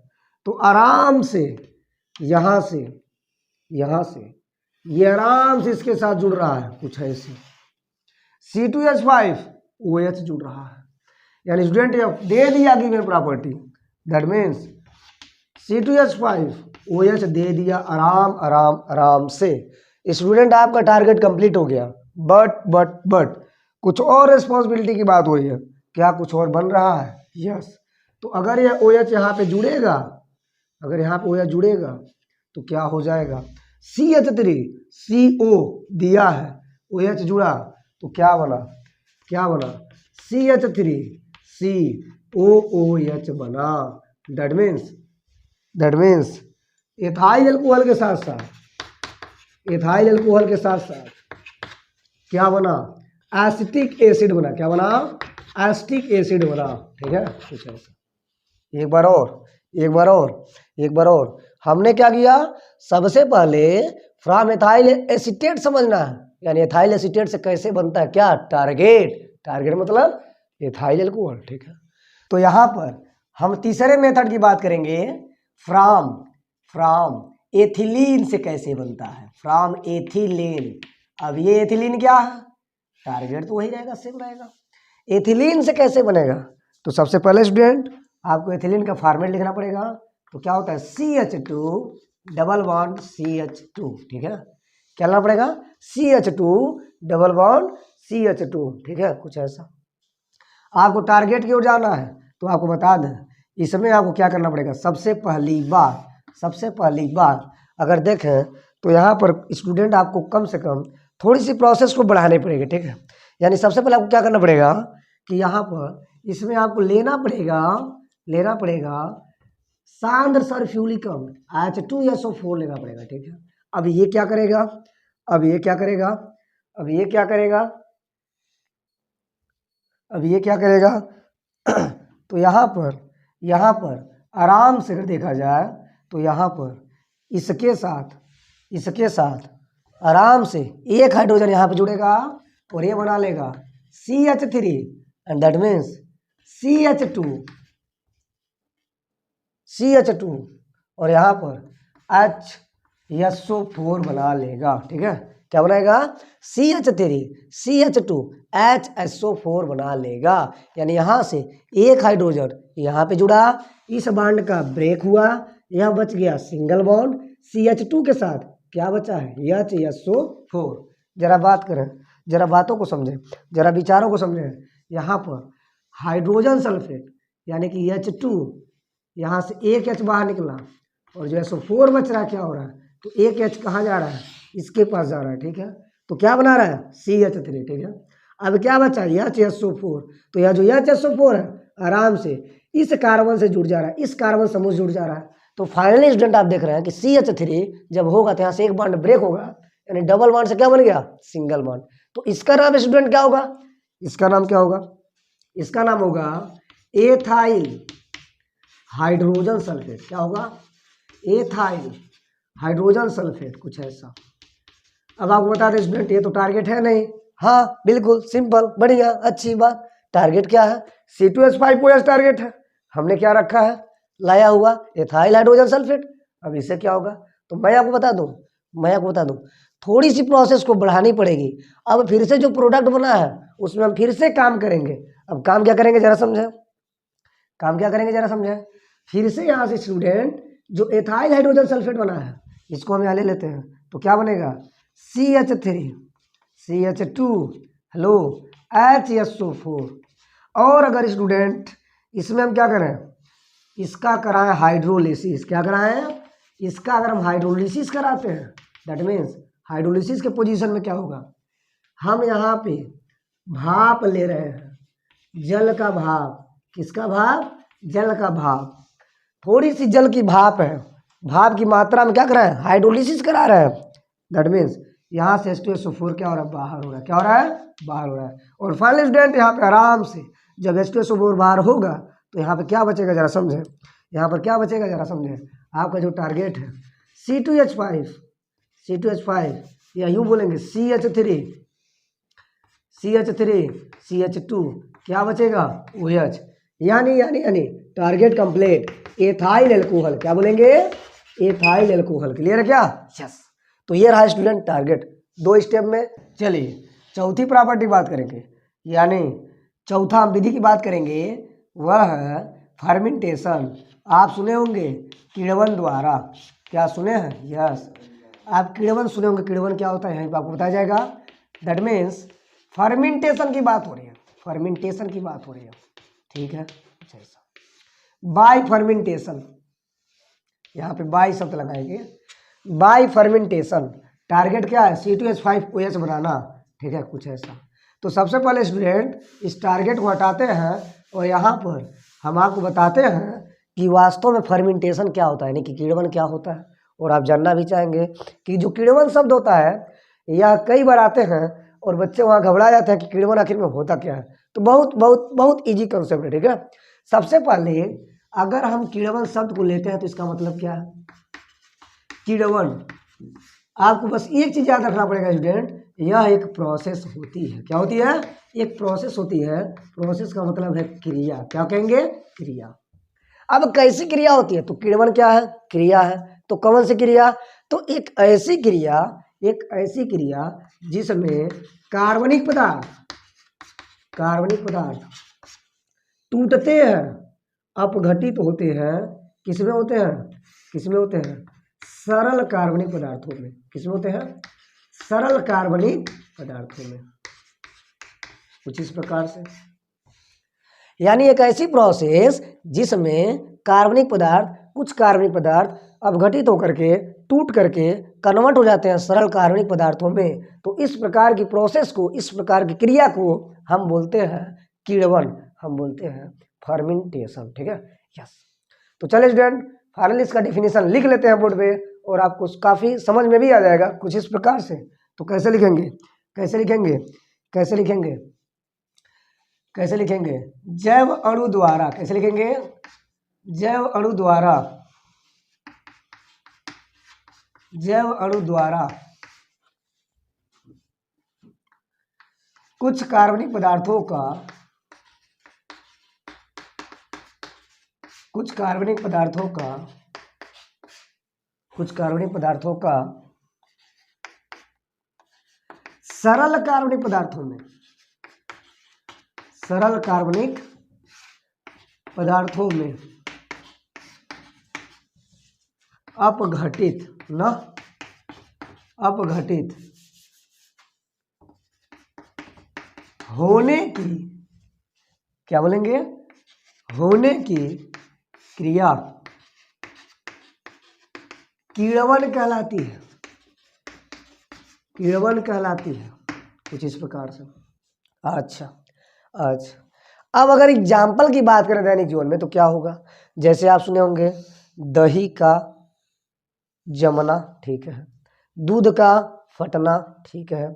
तो आराम से यहाँ से ये आराम से इसके साथ जुड़ रहा है कुछ ऐसे, C2H5 OH जुड़ रहा है, यानी स्टूडेंट ये दे दिया given property. That means C2H5 OH दे दिया आराम से। स्टूडेंट आपका टारगेट कंप्लीट हो गया, बट कुछ और रिस्पॉन्सिबिलिटी की बात हुई है। क्या कुछ और बन रहा है, यस। तो अगर ये OH यहाँ पे जुड़ेगा अगर यहाँ पे OH जुड़ेगा तो क्या हो जाएगा, CH3, CO दिया है, OH जुड़ा तो क्या बना, क्या बना, CH3 COOH बना। दैट मीन्स एथाइल अल्कोहल के साथ साथ, एथाइल अल्कोहल के साथ साथ क्या बना, एसिटिक एसिड बना। क्या बना, एसिटिक एसिड बना। ठीक है, कुछ ऐसा। एक बार और, एक बार और, एक बार और। हमने क्या किया, सबसे पहले फ्रॉम एथाइल एसीटेट समझना है, यानी एथाइल एसीटेट से कैसे बनता है क्या, टारगेट। टारगेट मतलब एथाइल अल्कोहल। ठीक है, तो यहां पर हम तीसरे मेथड की बात करेंगे, फ्रॉम फ्रॉम एथिलीन से कैसे बनता है, फ्रॉम एथिलीन। अब ये एथिलीन क्या है, टारगेट तो वही रहेगा, सेम रहेगा। एथिलीन से कैसे बनेगा, तो सबसे पहले स्टूडेंट आपको एथिलीन का फॉर्मेट लिखना पड़ेगा। तो क्या होता है, CH2 डबल बॉन्ड CH2। ठीक है, क्या लिखना पड़ेगा, CH2 डबल बॉन्ड CH2। ठीक है, कुछ ऐसा। आपको टारगेट की ओर जाना है तो आपको बता दें, इसमें आपको क्या करना पड़ेगा, सबसे पहली बार अगर देखें तो यहाँ पर स्टूडेंट आपको कम से कम थोड़ी सी प्रोसेस को बढ़ानी पड़ेगी। ठीक है, यानी सबसे पहले आपको क्या करना पड़ेगा कि यहाँ पर इसमें आपको लेना पड़ेगा सांद्र सल्फ्यूरिक अम्ल H2SO4 लेना पड़ेगा। ठीक है, अब ये क्या करेगा, अब ये क्या करेगा, अब ये क्या करेगा, अब ये क्या करेगा तो यहाँ पर आराम से अगर देखा जाए तो यहाँ पर इसके साथ आराम से एक हाइड्रोजन यहाँ पे जुड़ेगा और ये बना लेगा CH3 and that means CH2 और यहाँ पर HSO4 बना लेगा। ठीक है, क्या बनाएगा, CH3 CH2 HSO4 बना लेगा। यानी यहाँ से एक हाइड्रोजन यहाँ पे जुड़ा, इस बॉन्ड का ब्रेक हुआ, यह बच गया सिंगल बॉन्ड, CH2 के साथ क्या बचा है, HSO4। जरा बात करें, जरा बातों को समझें, जरा विचारों को समझें। यहाँ पर हाइड्रोजन सल्फेट यानी कि H2, यहाँ से एक H बाहर निकला और जो SO4 बच रहा है, क्या हो रहा है, तो एक H कहाँ जा रहा है, इसके पास जा रहा है। ठीक है, तो क्या बना रहा है, CH3। ठीक है, अब क्या बचा, HSO4। तो यह जो HSO4 है आराम से इस कार्बन से जुड़ जा रहा है, इस कार्बन समूह से जुड़ जा रहा है। तो फाइनली स्टूडेंट आप देख रहे हैं कि CH3 जब होगा तो यहाँ से एक बॉन्ड ब्रेक होगा, यानी डबल बॉन्ड से क्या बन गया, सिंगल बॉन्ड। तो इसका नाम स्टूडेंट क्या होगा, इसका नाम क्या होगा, इसका नाम होगा एथाइल हाइड्रोजन सल्फेट। क्या होगा, एथाइल हाइड्रोजन सल्फेट, कुछ ऐसा। अब आपको बता दें स्टूडेंट, ये तो टारगेट है नहीं, हाँ बिल्कुल सिंपल, बढ़िया, अच्छी बात। टारगेट क्या है, C2H5OH टारगेट है, हमने क्या रखा है, लाया हुआ एथाइल हाइड्रोजन सल्फेट। अब इससे क्या होगा, तो मैं आपको बता दूं थोड़ी सी प्रोसेस को बढ़ानी पड़ेगी। अब फिर से जो प्रोडक्ट बना है उसमें हम फिर से काम करेंगे। अब काम क्या करेंगे जरा समझें, काम क्या करेंगे जरा समझें। फिर से यहाँ से स्टूडेंट जो एथाइल हाइड्रोजन सल्फेट बना है इसको हम यहाँ ले लेते हैं, तो क्या बनेगा, CH3 CH2 हेलो HSO4। और अगर स्टूडेंट इसमें हम क्या करें, इसका कराएं हाइड्रोलिसिस, क्या कराएं, इसका अगर हम हाइड्रोलिसिस कराते हैं दैट मीन्स हाइड्रोलिसिस के पोजीशन में क्या होगा, हम यहाँ पे भाप ले रहे हैं, जल का भाप, किसका भाप, जल का भाप। थोड़ी सी जल की भाप है, भाप की मात्रा में क्या कर रहे हैं, हाइड्रोलिसिस करा रहे हैं। दैट मीन्स यहाँ से H2SO4 क्या हो रहा है, बाहर हो रहा है, क्या हो रहा है, बाहर हो रहा है। और फाइनल स्टूडेंट यहाँ पे आराम से जब H2SO4 बाहर होगा तो यहाँ पे क्या बचेगा जरा समझें, यहाँ पर क्या बचेगा जरा समझें। आपका जो टारगेट है C2H5 या यूँ बोलेंगे CH3 क्या बचेगा, OH। यानी टारगेट कंप्लीट, एथाइल अल्कोहल, क्या बोलेंगे, एथाइल अल्कोहल। क्लियर है क्या, यस। तो ये रहा स्टूडेंट टारगेट, 2 स्टेप में। चलिए चौथी प्रॉपर्टी बात करेंगे, यानी चौथा विधि की बात करेंगे, वह है फर्मेंटेशन। आप सुने होंगे किण्वन द्वारा, क्या सुने हैं, यस आप किण्वन सुने होंगे। किण्वन क्या होता है यहीं पर आपको बताया जाएगा। दैट मीन्स फर्मेंटेशन की बात हो रही है, फर्मेंटेशन की बात हो रही है। ठीक है, बाय फर्मेंटेशन यहाँ पे बाई शब्द लगाएंगे। बाई फर्मेंटेशन टारगेट क्या है, C2H5OH बनाना, ठीक है, कुछ ऐसा। तो सबसे पहले स्टूडेंट इस टारगेट को हटाते हैं और यहाँ पर हम आपको बताते हैं कि वास्तव में फर्मेंटेशन क्या होता है, यानी कि किण्वन क्या होता है। और आप जानना भी चाहेंगे कि जो किण्वन शब्द होता है यह कई बार आते हैं और बच्चे वहाँ घबरा जाते हैं कि किण्वन आखिर में होता क्या है। तो बहुत बहुत बहुत ईजी कंसेप्ट है, ठीक है। सबसे पहले अगर हम किण्वन शब्द को लेते हैं तो इसका मतलब क्या है, किण्वन। आपको बस एक चीज याद रखना पड़ेगा स्टूडेंट, यह एक प्रोसेस होती है। क्या होती है, एक प्रोसेस होती है। प्रोसेस का मतलब है क्रिया, क्या कहेंगे, क्रिया। अब कैसी क्रिया होती है, तो किण्वन क्या है, क्रिया है। तो कौन सी क्रिया, तो एक ऐसी क्रिया जिसमें कार्बनिक पदार्थ टूटते हैं, अपघटित होते हैं, किसमें होते हैं, सरल कार्बनिक पदार्थों में। किसमें होते हैं, सरल कार्बनिक पदार्थों में, कुछ इस प्रकार से। यानी एक ऐसी प्रोसेस जिसमें कुछ कार्बनिक पदार्थ अपघटित होकर के, टूट करके कन्वर्ट हो जाते हैं सरल कार्बनिक पदार्थों में। तो इस प्रकार की प्रोसेस को, इस प्रकार की क्रिया को हम बोलते हैं किण्वन, हम बोलते हैं फर्मेंटेशन, ठीक है, यस। तो चलिए स्टूडेंट फाइनली इसका डिफिनीशन लिख लेते हैं बोर्ड पे और आपको काफ़ी समझ में भी आ जाएगा कुछ इस प्रकार से। तो कैसे लिखेंगे, जैव अणु द्वारा, कैसे लिखेंगे, जैव अणु द्वारा कुछ कार्बनिक पदार्थों का सरल कार्बनिक पदार्थों में अपघटित होने की, क्या बोलेंगे, होने की क्रिया किण्वन कहलाती है, कुछ इस प्रकार से। अच्छा, अब अगर एग्जाम्पल की बात करें दैनिक जीवन में तो क्या होगा, जैसे आप सुने होंगे दही का जमना, ठीक है, दूध का फटना, ठीक है।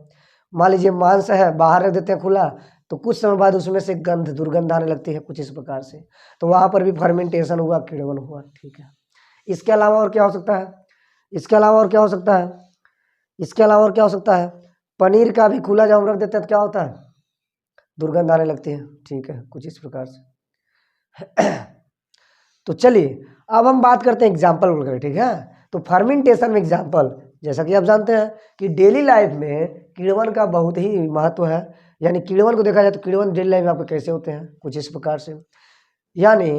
मान लीजिए मांस है, बाहर रख देते हैं खुला, तो कुछ समय बाद उसमें से दुर्गंध आने लगती है, कुछ इस प्रकार से। तो वहां पर भी फर्मेंटेशन हुआ, किण्वन हुआ, ठीक है। इसके अलावा और क्या हो सकता है, पनीर का भी खुला जब हम रख देते हैं तो क्या होता है, दुर्गंध आने लगती है, ठीक है, कुछ इस प्रकार से। तो चलिए अब हम बात करते हैं एग्जाम्पल वगैरह, ठीक है। तो फर्मेंटेशन में एग्जाम्पल, जैसा कि आप जानते हैं कि डेली लाइफ में किण्वन का बहुत ही महत्व है। यानी किण्वन को देखा जाए तो किण्वन डेली लाइफ में आपके कैसे होते हैं, कुछ इस प्रकार से। यानी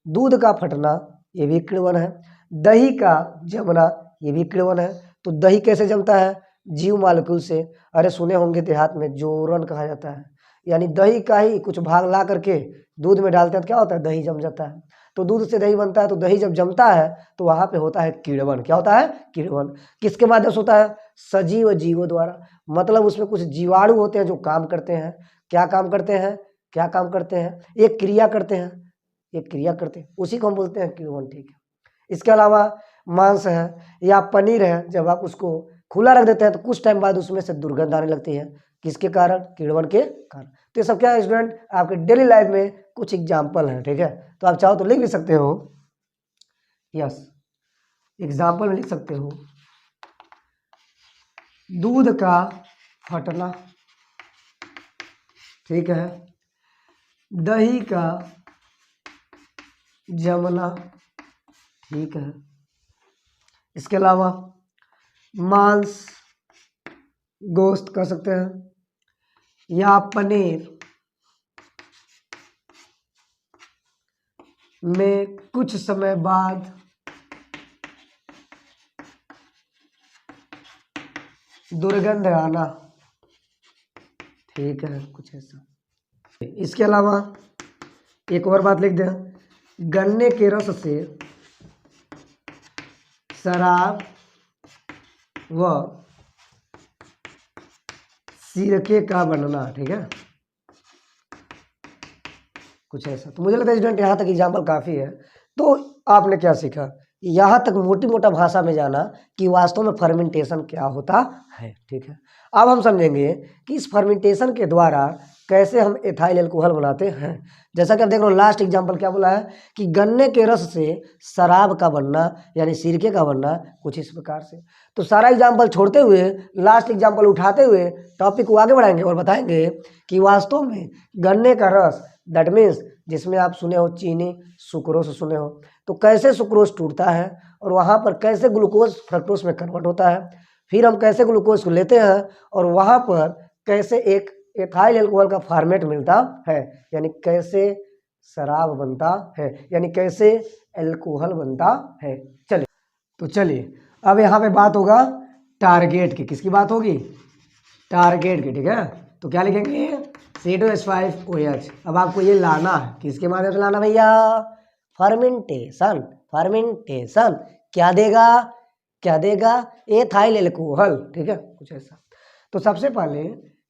दूध का फटना, ये भी किण्वन है। दही का जमना, ये भी किण्वन है। तो दही कैसे जमता है, जीव मालिक्यूल से। अरे सुने होंगे देहात में जोरन कहा जाता है, यानी दही का ही कुछ भाग ला करके दूध में डालते हैं तो क्या होता है, दही जम जाता है। तो दूध से दही बनता है, तो दही जब जमता है तो वहां पे होता है किण्वन। क्या होता है, किण्वन। किसके माध्यम से होता है, सजीव जीवों द्वारा। मतलब उसमें कुछ जीवाणु होते हैं जो काम करते हैं। क्या काम करते हैं, एक क्रिया करते हैं, उसी को हम बोलते हैं किण्वन, ठीक है। इसके अलावा मांस है या पनीर है, जब आप उसको खुला रख देते हैं तो कुछ टाइम बाद उसमें से दुर्गंध आने लगती है, किसके कारण, किण्वन के कारण। तो ये सब क्या है स्टूडेंट, आपके डेली लाइफ में कुछ एग्जाम्पल हैं, ठीक है। तो आप चाहो तो लिख भी सकते हो, यस, एग्जाम्पल में लिख सकते हो, दूध का फटना, ठीक है, दही का जमना, ठीक है। इसके अलावा मांस, गोश्त कर सकते हैं, या पनीर में कुछ समय बाद दुर्गंध आना, ठीक है, कुछ ऐसा। इसके अलावा एक और बात लिख दें, गन्ने के रस से शराब व सिरके का बनना, ठीक है, कुछ ऐसा। तो मुझे लगता है स्टूडेंट यहाँ तक एग्जाम्पल काफ़ी है। तो आपने क्या सीखा, यहाँ तक मोटी मोटा भाषा में जाना कि वास्तव में फर्मेंटेशन क्या होता है, ठीक है। अब हम समझेंगे कि इस फर्मेंटेशन के द्वारा कैसे हम एथाइल अल्कोहल बनाते हैं। जैसा कि आप देख रहे हो लास्ट एग्जाम्पल क्या बोला है कि गन्ने के रस से शराब का बनना यानी सिरके का बनना, कुछ इस प्रकार से। तो सारा एग्जाम्पल छोड़ते हुए लास्ट एग्जाम्पल उठाते हुए टॉपिक को आगे बढ़ाएंगे और बताएंगे कि वास्तव में गन्ने का रस, दैट मीन्स जिसमें आप सुने हो चीनी, सुक्रोस सुने हो, तो कैसे सुक्रोस टूटता है और वहाँ पर कैसे ग्लूकोज फ्रक्टोज में कन्वर्ट होता है, फिर हम कैसे ग्लूकोज को लेते हैं और वहाँ पर कैसे एक एथाइल अल्कोहल का फॉर्मेट मिलता है, यानी कैसे शराब बनता है, यानी कैसे अल्कोहल बनता है। चलिए तो चलिए अब यहाँ पे बात होगा टारगेट की। किसकी बात होगी, टारगेट की, ठीक है। तो क्या लिखेंगे, C2H5OH। अब आपको ये लाना है, किसके माध्यम से लाना भैया, फर्मेंटेशन। फर्मेंटेशन क्या देगा, क्या देगा, एथाइल अल्कोहल, ठीक है, कुछ ऐसा। तो सबसे पहले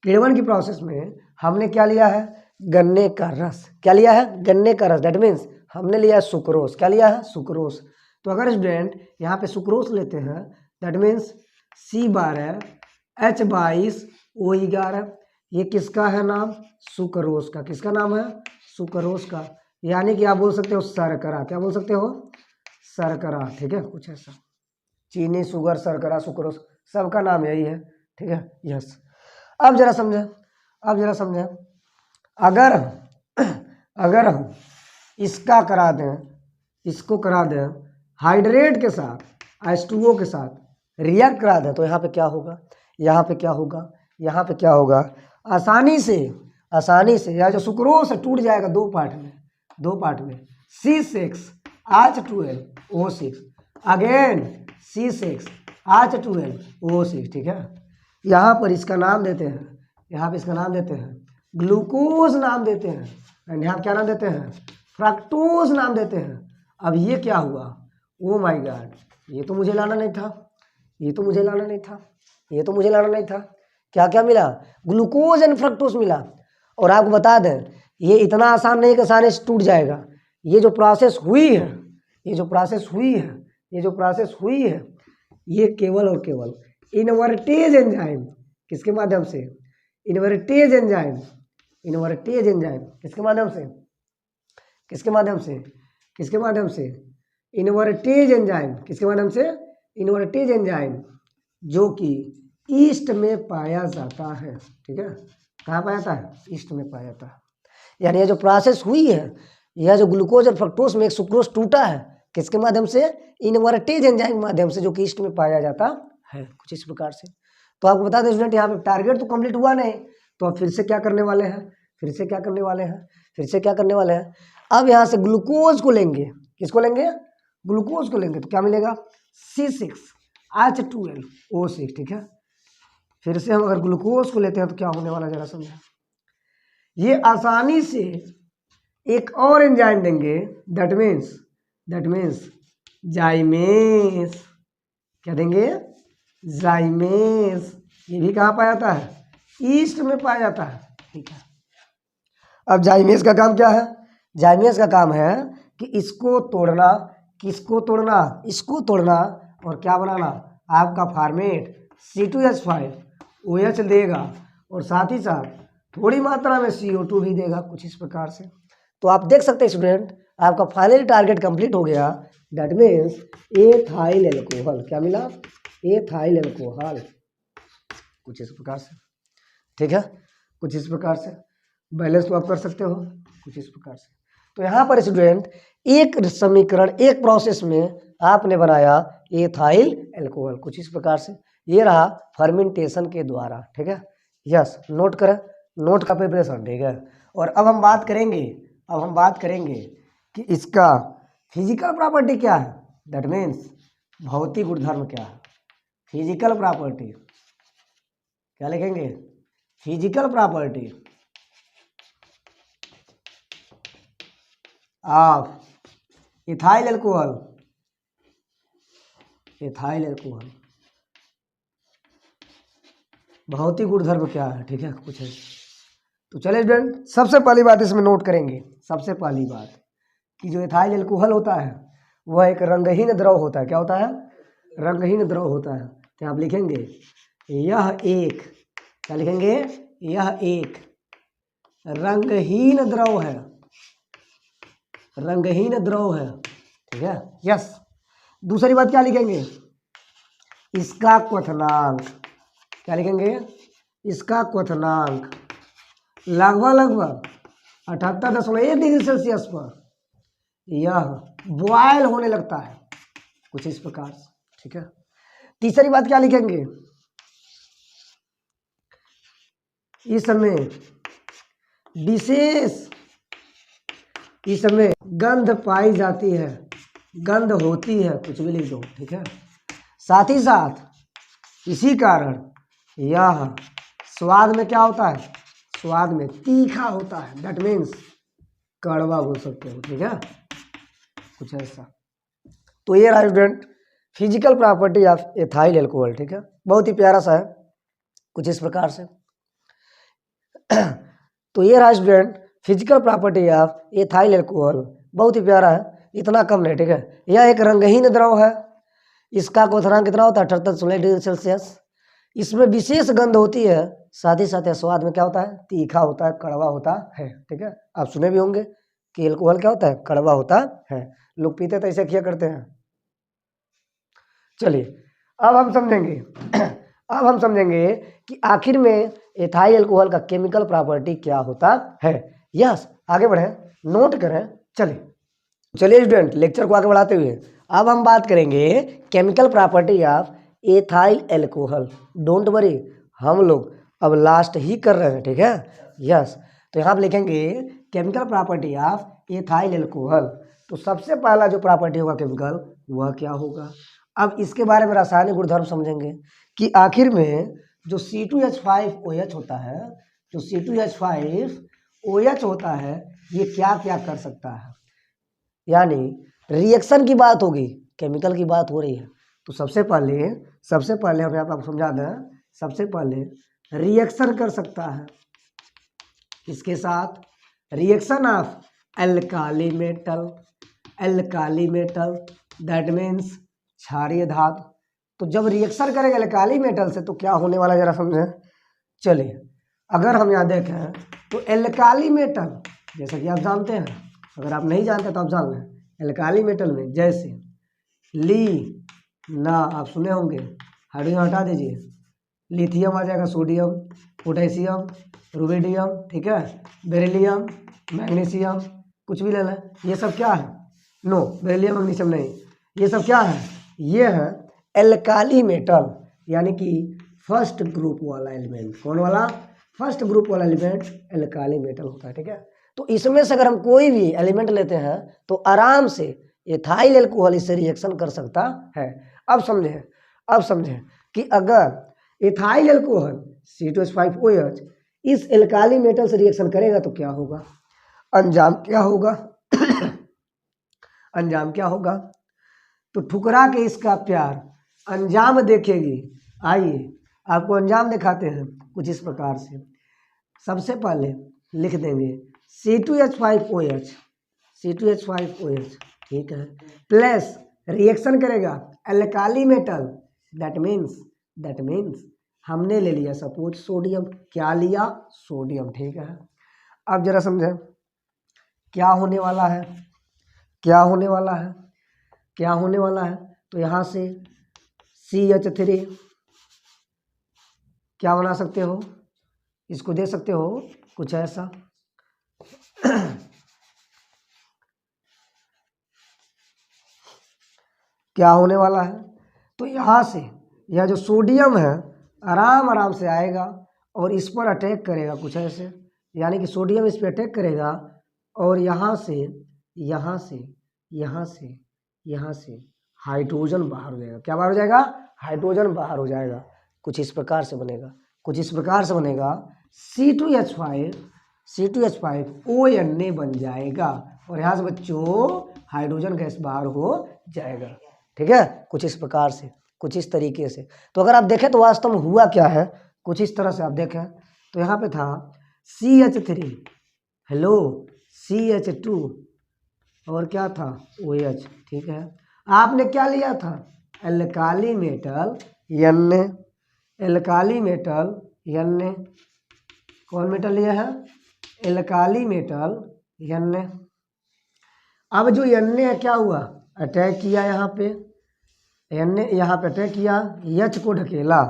किण्वन की प्रोसेस में हमने क्या लिया है, गन्ने का रस। क्या लिया है, गन्ने का रस, दैट मीन्स हमने लिया है सुक्रोस। क्या लिया है, सुक्रोस। तो अगर स्टूडेंट यहाँ पे सुक्रोस लेते हैं, दैट मीन्स C12H22O11, ये किसका है नाम, सुक्रोस का। किसका नाम है, सुक्रोस का, यानी कि आप बोल सकते हो शर्करा। क्या बोल सकते हो, शर्करा, ठीक है, कुछ ऐसा। चीनी, शुगर, शर्करा, सुक्रोस, सबका नाम यही है, ठीक है, यस। अब जरा समझे, अब जरा समझे, अगर अगर हम इसका करा दें, इसको करा दें हाइड्रेट के साथ, H2O के साथ रिएक्ट करा दें, तो यहाँ पे क्या होगा, यहाँ पे क्या होगा, यहाँ पे क्या होगा, आसानी से यह जो सुक्रोस है टूट जाएगा दो पार्ट में, दो पार्ट में, C6H12O6 अगेन C6H12O6, ठीक है। यहाँ पर इसका नाम देते हैं, यहाँ पे इसका नाम देते हैं ग्लूकोज नाम देते हैं, एंड यहाँ क्या नाम देते हैं, फ्रक्टोज नाम देते हैं। अब ये क्या हुआ, ओ माय गॉड, ये तो मुझे लाना नहीं था, ये तो मुझे लाना नहीं था, ये तो मुझे लाना नहीं था। क्या क्या मिला, ग्लूकोज एंड फ्रक्टोज मिला। और आपको बता दें ये इतना आसान नहीं कि आसानी से टूट जाएगा। ये जो प्रोसेस हुई है, ये जो प्रोसेस हुई है, ये जो प्रोसेस हुई है, ये केवल और केवल इन्वर्टेज एंजाइम, किसके माध्यम से, इन्वर्टेज एंजाइम, इन्वर्टेज एंजाइम किसके माध्यम से, किसके माध्यम से, किसके माध्यम से, इन्वर्टेज एंजाइम, किसके माध्यम से, इन्वर्टेज एंजाइम, जो कि ईस्ट में पाया जाता है, ठीक है। कहाँ पाया जाता है, ईस्ट में पाया जाता है। यानी ये जो प्रोसेस हुई है, यह जो ग्लूकोज और फ्रक्टोज में एक सुक्रोज टूटा है, किसके माध्यम से, इन्वर्टेज एंजाइम माध्यम से, जो कि ईस्ट में पाया जाता है, कुछ इस प्रकार से। तो आपको बता दें स्टूडेंट यहाँ पे टारगेट तो कंप्लीट हुआ नहीं, तो अब फिर से क्या करने वाले हैं, फिर से क्या करने वाले हैं, फिर से क्या करने वाले हैं, अब यहाँ से ग्लूकोज को लेंगे, किसको लेंगे, ग्लूकोज को लेंगे, तो क्या मिलेगा, C6H12O6, ठीक है। फिर से हम अगर ग्लूकोज को लेते हैं तो क्या होने वाला जरा समझा, ये आसानी से एक और एंजाइम देंगे, दैट मीन्स जाइमेस। क्या देंगे, जाइमेस। ये भी कहाँ पाया जाता है, ईस्ट में पाया जाता है, ठीक है। अब जाइमेस का काम क्या है, जाइमेस का काम है कि इसको तोड़ना, किसको तोड़ना, इसको तोड़ना, और क्या बनाना, आपका फॉर्मेट C2H5OH देगा, और साथ ही साथ थोड़ी मात्रा में CO2 भी देगा, कुछ इस प्रकार से। तो आप देख सकते हैं स्टूडेंट, आपका फाइनली टारगेट कंप्लीट हो गया, दैट मीन्स एथाइल अल्कोहल। क्या मिला, एथाइल अल्कोहल, कुछ इस प्रकार से, ठीक है, कुछ इस प्रकार से। बैलेंस तो आप कर सकते हो, कुछ इस प्रकार से। तो यहाँ पर स्टूडेंट एक समीकरण, एक प्रोसेस में आपने बनाया एथाइल अल्कोहल, कुछ इस प्रकार से। ये रहा फर्मेंटेशन के द्वारा, ठीक है, यस, नोट करें, नोट का प्रिपरेशन, ठीक है। और अब हम बात करेंगे, अब हम बात करेंगे कि इसका फिजिकल प्रॉपर्टी क्या है, दैट मीन्स भौतिक गुणधर्म क्या है, फिजिकल प्रॉपर्टी। क्या लिखेंगे, physical property of ethyl alcohol, ethyl alcohol. भौतिक गुणधर्म क्या है, ठीक है, कुछ है। तो चलिए स्टूडेंट, सबसे पहली बात इसमें नोट करेंगे, सबसे पहली बात कि जो एथाइल एल्कोहल होता है वह एक रंगहीन द्रव होता है। क्या होता है? रंगहीन द्रव होता है। तो आप लिखेंगे यह एक, क्या लिखेंगे? यह एक रंगहीन द्रव है, रंगहीन द्रव है, ठीक है, यस। दूसरी बात क्या लिखेंगे? इसका क्वथनांक, क्या लिखेंगे? इसका क्वथनांक लगभग 78.1 डिग्री सेल्सियस पर यह बॉयल होने लगता है, कुछ इस प्रकार से, ठीक है। तीसरी बात क्या लिखेंगे? इसमें विशेष, इसमें गंध पाई जाती है, गंध होती है, कुछ भी लिख दो, ठीक है। साथ ही साथ इसी कारण यह स्वाद में क्या होता है? स्वाद में तीखा होता है, दैट मीन्स कड़वा बोल सकते हो, ठीक है, कुछ ऐसा। तो ये रहा student physical property of ethyl alcohol, ठीक है, बहुत ही प्यारा सा है, कुछ इस प्रकार से। तो ये रहा student physical property of ethyl alcohol, बहुत ही प्यारा है, इतना कम नहीं, ठीक है। यह एक रंगहीन द्रव है, इसका क्वथनांक कितना होता है? 78.16 डिग्री सेल्सियस। इसमें विशेष गंध होती है, साथ ही साथ स्वाद में क्या होता है? तीखा होता है, कड़वा होता है, ठीक है। आप सुने भी होंगे कि एल्कोहल क्या होता है? कड़वा होता है। लोग पीते तो ऐसे किया करते हैं। चलिए अब हम समझेंगे अब हम समझेंगे कि आखिर में एथाइल एल्कोहल का केमिकल प्रॉपर्टी क्या होता है। यस, आगे बढ़े, नोट करें। चलिए स्टूडेंट, लेक्चर को आगे बढ़ाते हुए अब हम बात करेंगे chemical property of ethyl alcohol. Don't worry, हम लोग अब लास्ट ही कर रहे हैं, ठीक है, यस। तो यहाँ पर लिखेंगे chemical property of ethyl alcohol. तो सबसे पहला जो प्रॉपर्टी होगा केमिकल, वह क्या होगा? अब इसके बारे में रासायनिक गुणधर्म समझेंगे कि आखिर में जो C2H5OH होता है, जो C2H5OH होता है, ये क्या क्या कर सकता है। यानी रिएक्शन की बात होगी, केमिकल की बात हो रही है। तो सबसे पहले हम यहाँ पर आपको समझा दें, सबसे पहले रिएक्शन कर सकता है, इसके साथ reaction of alkali metal, alkali metal that means क्षारीय धातु। तो जब रिएक्शन करेगा एल्काली मेटल से तो क्या होने वाला जरा समझें। चलिए अगर हम यहाँ देखें तो एल्काली मेटल, जैसा कि आप जानते हैं, अगर आप नहीं जानते तो आप जान लें, एल्काली मेटल में जैसे ली ना, आप सुने होंगे, हाइड्रोजन हटा दीजिए, लिथियम आ जाएगा, सोडियम, पोटेशियम, रुबिडियम, ठीक है, बेरिलियम, मैग्नीशियम, कुछ भी ले लें, ये सब क्या है? नो, बेरिलियम मैग्नीशियम नहीं, ये सब क्या है? ये है एल्काली मेटल, यानी कि फर्स्ट ग्रुप वाला एलिमेंट। कौन वाला? फर्स्ट ग्रुप वाला एलिमेंट एल्काली मेटल होता है, ठीक है। तो इसमें से अगर हम कोई भी एलिमेंट लेते हैं तो आराम से एथाइल एल्कोहल इससे रिएक्शन कर सकता है। अब समझें कि अगर एथाइल एल्कोहल C2H5OH इस एल्काली मेटल से रिएक्शन करेगा तो क्या होगा? अंजाम क्या होगा? अंजाम क्या होगा? तो ठुकरा के इसका प्यार अंजाम देखेगी। आइए आपको अंजाम दिखाते हैं कुछ इस प्रकार से। सबसे पहले लिख देंगे C2H5OH, C2H5OH, ठीक है, प्लस रिएक्शन करेगा एल्काली मेटल, दैट मीन्स हमने ले लिया सपोज सोडियम। क्या लिया? सोडियम, ठीक है। अब जरा समझें क्या होने वाला है, क्या होने वाला है, क्या होने वाला है। तो यहाँ से CH3 क्या बना सकते हो, इसको दे सकते हो कुछ ऐसा। क्या होने वाला है? तो यहाँ से यह जो सोडियम है आराम से आएगा और इस पर अटैक करेगा कुछ ऐसे, यानी कि सोडियम इस पर अटैक करेगा और यहाँ से हाइड्रोजन बाहर हो जाएगा। क्या बाहर हो जाएगा? हाइड्रोजन बाहर हो जाएगा। कुछ इस प्रकार से बनेगा, C2H5ONA बन जाएगा और यहाँ से बच्चों हाइड्रोजन गैस बाहर हो जाएगा। ठीक है, कुछ इस प्रकार से, कुछ इस तरीके से। तो अगर आप देखें तो वास्तव में हुआ क्या है, कुछ इस तरह से आप देखें तो यहाँ पे था CH3, हेलो CH2 और क्या था OH, ठीक है। आपने क्या लिया था alkali metal Na, alkali metal Na, कौन मेटल लिया है एल्काली मेटल Na। अब जो Na क्या हुआ अटैक किया यहाँ पे, Na यहाँ पे अटैक किया, H को ढकेला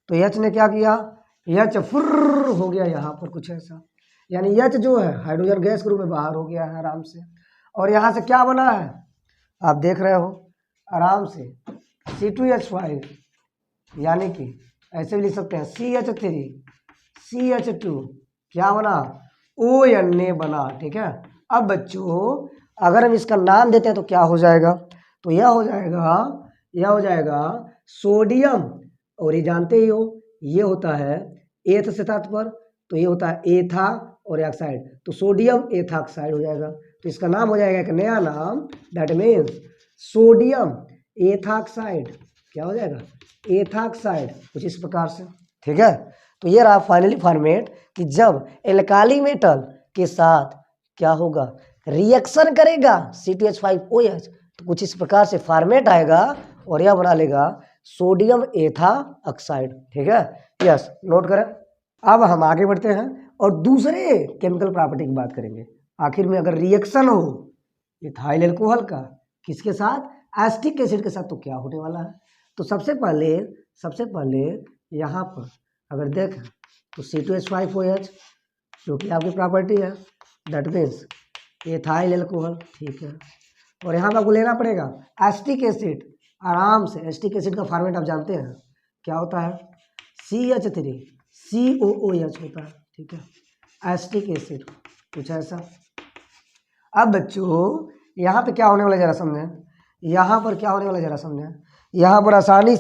तो H ने क्या किया, H फुर्र हो गया यहाँ पर कुछ ऐसा, यानी H जो है हाइड्रोजन गैस के रूप में बाहर हो गया है आराम से। और यहाँ से क्या बना है आप देख रहे हो आराम से C2H5, यानी कि ऐसे भी लिख सकते हैं CH3 CH2 क्या बना ONA बना, ठीक है। अब बच्चों अगर हम इसका नाम देते हैं तो क्या हो जाएगा, तो यह हो जाएगा सोडियम, और ये जानते ही हो ये होता है एथ से तात्पर्य, तो ये होता है एथा और ऑक्साइड, तो सोडियम एथाक्साइड हो जाएगा। तो इसका नाम हो जाएगा एक नया नाम, दैट मीन्स सोडियम एथाक्साइड, क्या हो जाएगा एथाक्साइड, कुछ इस प्रकार से, ठीक है। तो ये रहा फाइनली फॉर्मेट कि जब एल्काली मेटल के साथ क्या होगा रिएक्शन करेगा C2H5OH तो कुछ इस प्रकार से फॉर्मेट आएगा और यह बना लेगा सोडियम एथा ऑक्साइड, ठीक है। यस, नोट करें। अब हम आगे बढ़ते हैं और दूसरे केमिकल प्रॉपर्टी की बात करेंगे। आखिर में अगर रिएक्शन हो इथाइल एल्कोहल का किसके साथ एसिटिक एसिड के साथ तो क्या होने वाला है, तो सबसे पहले यहाँ पर अगर देखें तो C2H5OH जो कि आपकी प्रॉपर्टी है, दैट मीन्स एथाइल एल्कोहल, ठीक है। और यहाँ पर आपको लेना पड़ेगा एसिटिक एसिड, आराम से एसिटिक एसिड का फॉर्मेट आप जानते हैं क्या होता है CH3 COOH होता है, ठीक है, एसिटिक एसिड कुछ ऐसा। अब बच्चों यहाँ पे क्या होने वाला जरा समझें, यहाँ पर क्या होने वाला जरा समझें, यहाँ पर आसानी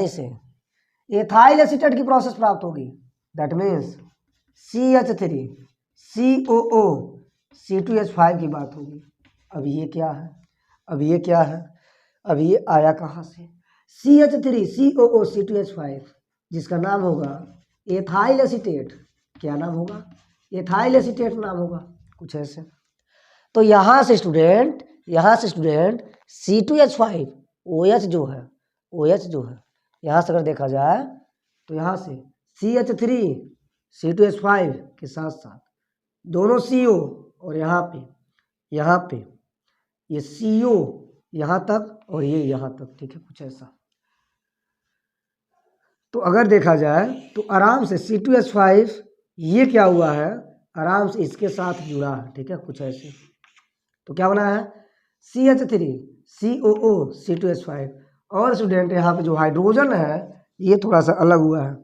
से एथाइल एसीटेट की प्रोसेस प्राप्त होगी, that means CH3 COO C2H5 की बात होगी। अब ये क्या है, अब ये आया कहाँ से CH3 COO C2H5 जिसका नाम होगा एथाइल एसीटेट, क्या नाम होगा एथाइल एसीटेट नाम होगा कुछ ऐसे। तो यहाँ से स्टूडेंट C2H5 OH जो है यहाँ से अगर देखा जाए तो यहाँ से CH3 C2H5 के साथ साथ दोनों CO और यहाँ पे ये CO यहाँ तक और ये यहाँ तक, ठीक है, कुछ ऐसा। तो अगर देखा जाए तो आराम से C2H5 ये क्या हुआ है आराम से इसके साथ जुड़ा है, ठीक है, कुछ ऐसे। तो क्या बना है CH3 COO C2H5 और स्टूडेंट यहाँ पे जो हाइड्रोजन है ये थोड़ा सा अलग हुआ है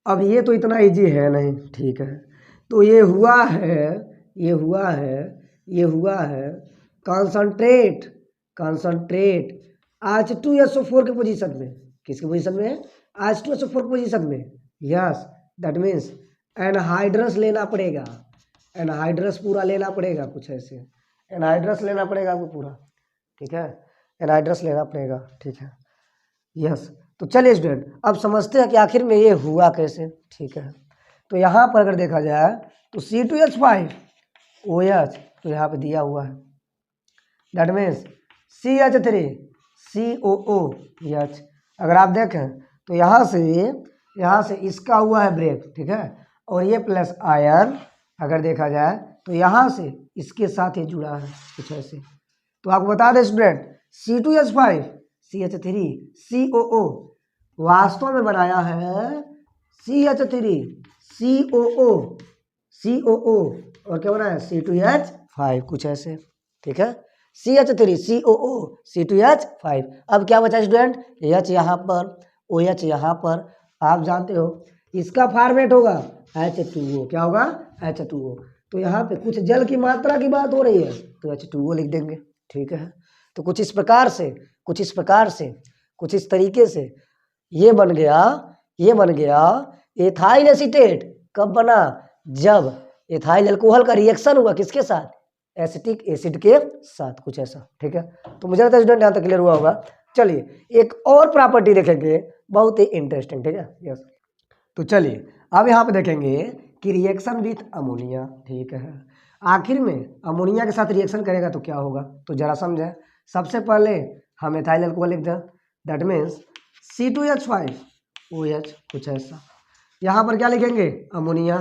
अब ये तो इतना इजी है नहीं, ठीक है। तो ये हुआ है कॉन्सनट्रेट H2SO4 के पोजीशन में, किसके पोजीशन में H2SO4 के पोजीशन में, यस, दैट मीन्स एनहाइड्रस लेना पड़ेगा, एनहाइड्रस पूरा लेना पड़ेगा कुछ ऐसे, एनहाइड्रस लेना पड़ेगा आपको पूरा, ठीक है, एनहाइड्रस लेना पड़ेगा, ठीक है, यस। तो चलिए स्टूडेंट अब समझते हैं कि आखिर में ये हुआ कैसे, ठीक है। तो यहाँ पर अगर देखा जाए तो C2H5OH तो यहाँ पे दिया हुआ है, दैट मीन्स CH3 COOH। अगर आप देखें तो यहाँ से इसका हुआ है ब्रेक, ठीक है, और ये प्लस आयन अगर देखा जाए तो यहाँ से इसके साथ ये जुड़ा है कुछ ऐसे। तो आपको बता दें स्टूडेंट C2H5 CH3 COO वास्तव में बनाया है CH3 COO और क्या बना है C2H5 कुछ ऐसे, ठीक है, CH3 COO C2H5। अब क्या बचा स्टूडेंट H यहाँ पर OH यहाँ पर, आप जानते हो इसका फॉर्मेट होगा H2O, क्या होगा H2O। तो तो यहाँ पे कुछ जल की मात्रा की बात हो रही है तो H2O लिख देंगे, ठीक है। तो कुछ इस प्रकार से, कुछ इस प्रकार से, कुछ इस तरीके से ये बन गया एथाइल एसीटेट। कब बना? जब एथाइल अल्कोहल का रिएक्शन हुआ किसके साथ? एसिटिक एसिड के साथ, कुछ ऐसा, ठीक है। तो मुझे लगता है स्टूडेंट यहाँ तक क्लियर हुआ होगा। चलिए एक और प्रॉपर्टी देखेंगे, बहुत ही इंटरेस्टिंग, ठीक है। यस, तो चलिए अब यहाँ पे देखेंगे कि रिएक्शन विथ अमोनिया, ठीक है। आखिर में अमोनिया के साथ रिएक्शन करेगा तो क्या होगा, तो जरा समझें। सबसे पहले हम एथाइल अल्कोहल लिख दें, दैट मीन्स C2H5OH, कुछ ऐसा। यहाँ पर क्या लिखेंगे? अमोनिया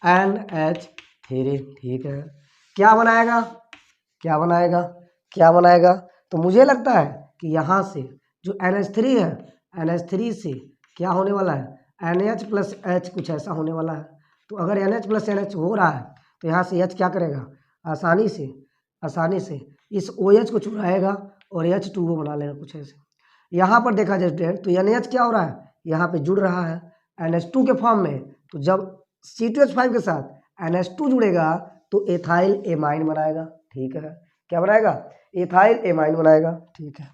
NH3, ठीक है। क्या बनाएगा? क्या बनाएगा? क्या बनाएगा? तो मुझे लगता है कि यहाँ से जो NH3 है, NH3 से क्या होने वाला है? NH प्लस H, कुछ ऐसा होने वाला है। तो अगर NH प्लस NH हो रहा है तो यहाँ से H क्या करेगा? आसानी से इस OH को चुराएगा और H2O बना लेगा, कुछ ऐसे। यहाँ पर देखा जाए स्टूडेंट तो NH क्या हो रहा है? यहाँ पे जुड़ रहा है NH2 के फॉर्म में। तो जब C2H5 के साथ NH2 जुड़ेगा तो एथाइल एमाइन बनाएगा, ठीक है। क्या बनाएगा? एथाइल एमाइन बनाएगा, ठीक है।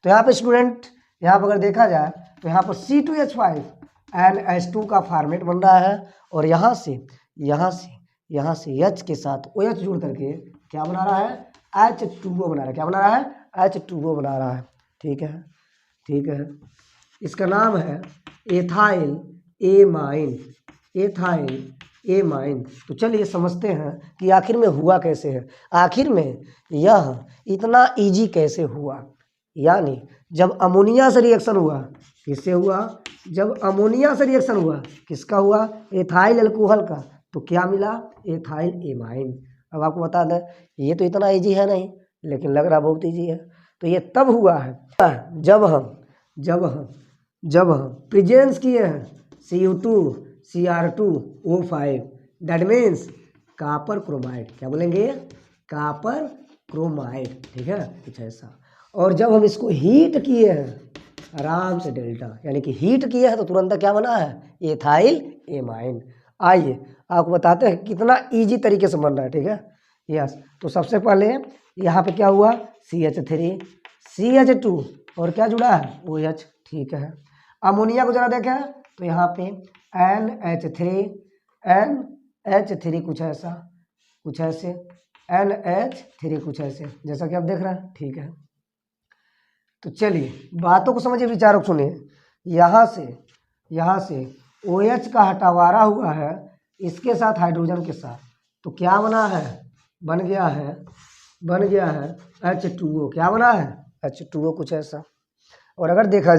तो यहाँ पे स्टूडेंट, यहाँ पर अगर देखा जाए तो यहाँ पर C2H5 NH2 का फॉर्मेट बन रहा है और यहाँ से H के साथ OH जुड़ करके क्या बना रहा है? H2O बना रहा है। क्या बना रहा है? H2O बना रहा है, ठीक है, ठीक है। इसका नाम है एथाइल एमाइन, एथाइल एमाइन। तो चलिए समझते हैं कि आखिर में हुआ कैसे है, आखिर में यह इतना इजी कैसे हुआ। यानी जब अमोनिया से रिएक्शन हुआ, किससे हुआ? जब अमोनिया से रिएक्शन हुआ, किसका हुआ? एथाइल अल्कोहल का। तो क्या मिला? Ethyl amine. अब आपको बता दें ये तो इतना इजी है नहीं, लेकिन लग रहा बहुत इजी है। तो ये तब हुआ है जब हम प्रेजेंस किए हैं Cu2 Cr2O5, that means copper क्रोमाइड। क्या बोलेंगे? कॉपर क्रोमाइड, ठीक है, कुछ ऐसा। और जब हम इसको हीट किए हैं आराम से डेल्टा, यानी कि हीट किया है तो तुरंत क्या बना है? Ethyl amine. आइए आपको बताते हैं कितना इजी तरीके से बन रहा है, ठीक है। यस, तो सबसे पहले यहाँ पे क्या हुआ? CH3 CH2 और क्या जुड़ा है? OH, ठीक है। अमोनिया को जरा देखें तो यहाँ पे NH3 कुछ ऐसा, कुछ ऐसे, NH3 कुछ ऐसे, जैसा कि आप देख रहे हैं, ठीक है। तो चलिए बातों को समझिए, विचारों को सुनिए। यहाँ से OH का हटावारा हुआ है इसके साथ हाइड्रोजन के साथ, तो क्या बना है? बन गया है H2O। क्या बना है? H2O, कुछ ऐसा। और अगर देखा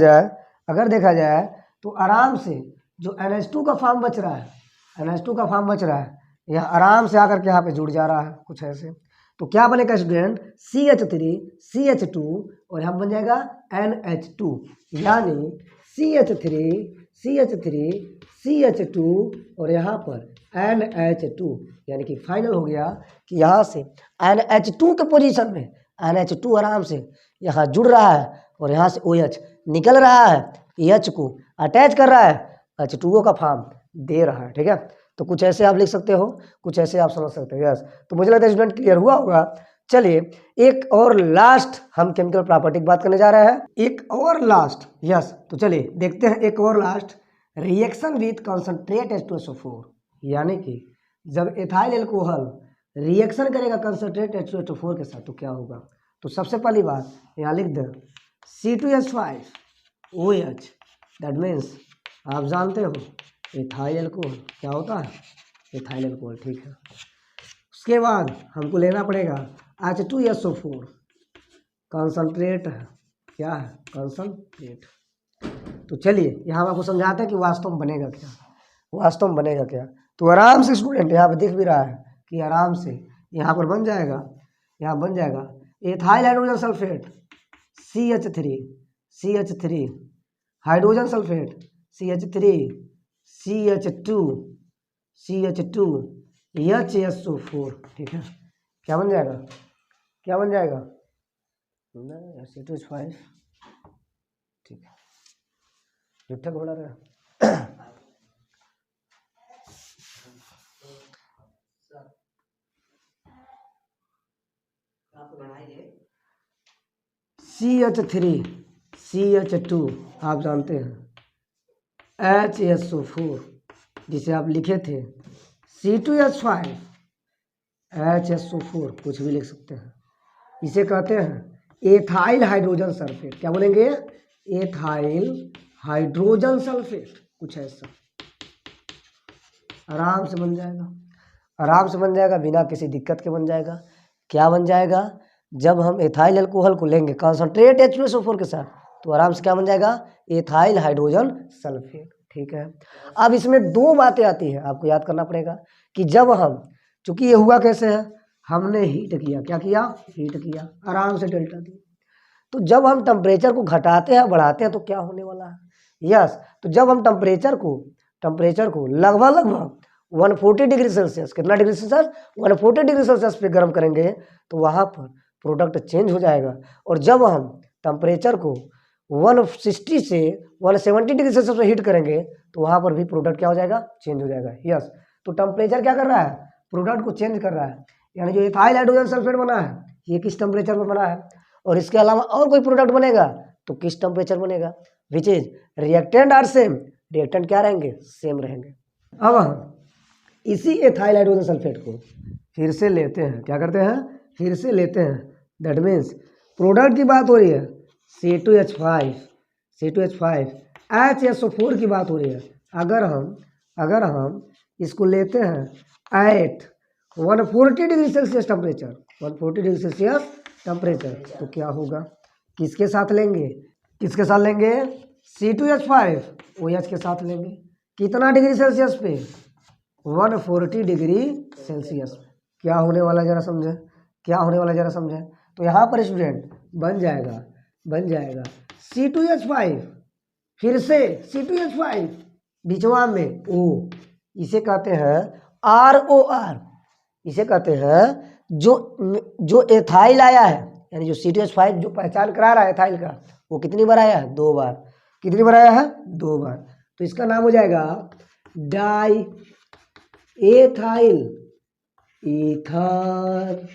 जाए तो आराम से जो NH2 का फॉर्म बच रहा है, यह आराम से आकर के यहाँ पे जुड़ जा रहा है, कुछ ऐसे। तो क्या बनेगा स्टूडेंट? CH3 CH2 और यहाँ बन जाएगा NH2, यानी CH3 CH2 और यहाँ पर NH2, यानी कि फाइनल हो गया कि यहाँ से NH2 के पोजीशन में NH2 आराम से यहाँ जुड़ रहा है और यहाँ से OH निकल रहा है, H को अटैच कर रहा है, H2O का फॉर्म दे रहा है, ठीक है। तो कुछ ऐसे आप लिख सकते हो, कुछ ऐसे आप समझ सकते हो। यस, तो मुझे लगता है स्टूडेंट क्लियर हुआ होगा। चलिए एक और लास्ट हम केमिकल प्रॉपर्टी की बात करने जा रहे हैं, एक और लास्ट। यस, तो चलिए देखते हैं एक और last, reaction with concentrate H2SO4। यानी कि जब एथाइल अल्कोहल रिएक्शन करेगा कंसंट्रेट H2SO4 के साथ तो क्या होगा। तो सबसे पहली बात यहाँ लिख दें C2H5OH, दैट मीन्स आप जानते हो एथाइल अल्कोहल क्या होता है? एथाइल अल्कोहल, ठीक है। उसके बाद हमको लेना पड़ेगा H2SO4, कंसंट्रेट है, क्या है? कंसंट्रेट। तो चलिए यहाँ आपको समझाते हैं कि वास्तव में बनेगा क्या। तो आराम से स्टूडेंट यहाँ पे दिख भी रहा है कि आराम से यहाँ पर बन जाएगा ethyl hydrogen sulphate CH3 hydrogen sulphate CH3 CH2 HSO4, ठीक है। क्या बन जाएगा? C2H5, ठीक है, जुट्ठा घोड़ा रहा CH3CH2 आप जानते हैं, HSO4 जिसे आप लिखे थे C2H5 HSO4, कुछ भी लिख सकते हैं। इसे कहते हैं एथाइल हाइड्रोजन सल्फेट। क्या बोलेंगे? एथाइल हाइड्रोजन सल्फेट, कुछ ऐसा। आराम से बन जाएगा, आराम से बन जाएगा, बिना किसी दिक्कत के बन जाएगा। क्या बन जाएगा? जब हम एथाइल अल्कोहल को लेंगे कॉन्सनट्रेट H2SO4 के साथ, तो आराम से क्या बन जाएगा? Ethyl hydrogen sulphate. ठीक है। अब इसमें दो बातें आती हैं, आपको याद करना पड़ेगा कि जब हम, चूंकि ये हुआ कैसे है, हमने हीट किया, क्या किया? हीट किया, आराम से डेल्टा दिया। तो जब हम टेम्परेचर को घटाते हैं बढ़ाते हैं तो क्या होने वाला है? यस, तो जब हम टेम्परेचर को लगभग 140 डिग्री सेल्सियस, कितना डिग्री सेल्सियस? 140 डिग्री सेल्सियस पे गर्म करेंगे तो वहाँ पर प्रोडक्ट चेंज हो जाएगा। और जब हम टेम्परेचर को 160 से 170 डिग्री सेल्सियस पे हीट करेंगे तो वहाँ पर भी प्रोडक्ट क्या हो जाएगा? चेंज हो जाएगा। यस, तो टेम्परेचर क्या कर रहा है? प्रोडक्ट को चेंज कर रहा है। यानी जो एथाइल हाइड्रोजन सल्फेट बना है ये किस टेम्परेचर पर बना है, और इसके अलावा और कोई प्रोडक्ट बनेगा तो किस टेम्परेचर बनेगा? Which is reactant are same, reactant क्या रहेंगे? सेम रहेंगे। अब हम इसी एथाइल हाइड्रोजन सल्फेट को फिर से लेते हैं, क्या करते हैं? फिर से लेते हैं। दैट मीन्स प्रोडक्ट की बात हो रही है C2H5 HSO4 की बात हो रही है। अगर हम इसको लेते हैं at 140 degree Celsius temperature, 140 degree Celsius temperature, तो क्या होगा? किसके साथ लेंगे? किसके साथ लेंगे? C2H5 OH के साथ लेंगे। कितना डिग्री सेल्सियस पे? 140 डिग्री सेल्सियस। क्या होने वाला जरा समझे, क्या होने वाला जरा समझे। तो यहाँ पर स्टूडेंट बन जाएगा C2H5, फिर से C2H5 बिचवा में O, इसे कहते हैं ROR। इसे कहते हैं जो एथाइल आया है, यानी जो C2H5 जो पहचान करा रहा है एथाइल का, वो कितनी बार आया है? 2 बार। कितनी बार आया है? 2 बार। तो इसका नाम हो जाएगा डाई एथाइल ईथर।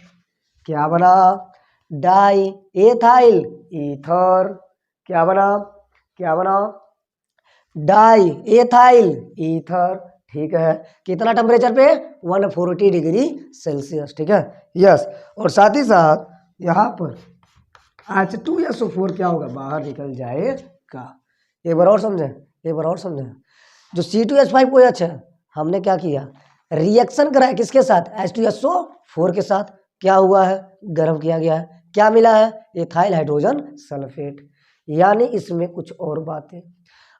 क्या बना? Diethyl ether. क्या बना? Diethyl ether. ठीक है। कितना टेम्परेचर पे? 140 डिग्री सेल्सियस। ठीक है। यस, और साथ ही साथ यहाँ पर H2SO4 क्या होगा? बाहर निकल जाएगा। एक बार और समझें। जो C2H5OH है, हमने क्या किया? रिएक्शन कराया किसके साथ? H2SO4 के साथ। क्या हुआ है? गर्म किया गया है। क्या मिला है? Ethyl hydrogen sulphate. यानी इसमें कुछ और बातें,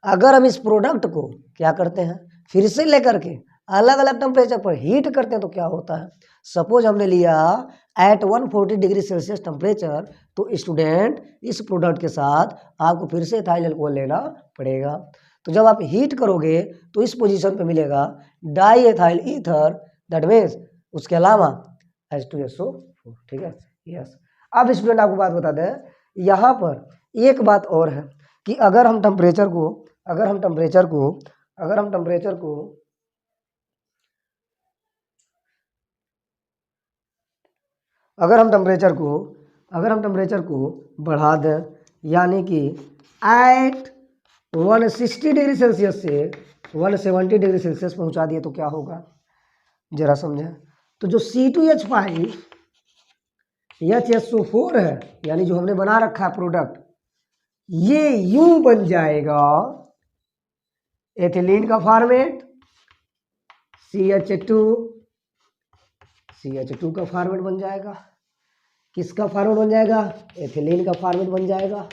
अगर हम इस प्रोडक्ट को क्या करते हैं, फिर से लेकर के अलग अलग टेम्परेचर पर हीट करते हैं तो क्या होता है? सपोज हमने लिया एट 140 डिग्री सेल्सियस टेम्परेचर, तो स्टूडेंट इस प्रोडक्ट के साथ आपको फिर से एथाइल अल्कोहल लेना पड़ेगा। तो जब आप हीट करोगे तो इस पोजीशन पे मिलेगा diethyl ether, that means उसके अलावा H2SO4। ठीक है। यस, अब स्टूडेंट आपको बात बता दें, यहाँ पर एक बात और है कि अगर हम टेम्परेचर को बढ़ा दें, यानी कि एट 160 डिग्री सेल्सियस से 170 डिग्री सेल्सियस पहुंचा दिए तो क्या होगा? जरा समझें। तो जो C2H5 HSO4 है, यानी जो हमने बना रखा है प्रोडक्ट, ये यूं बन जाएगा एथिलीन का फॉर्मेट, CH2 का फॉर्मेट बन जाएगा। किसका फॉर्मेट बन जाएगा? एथिलीन का फॉर्मेट बन जाएगा।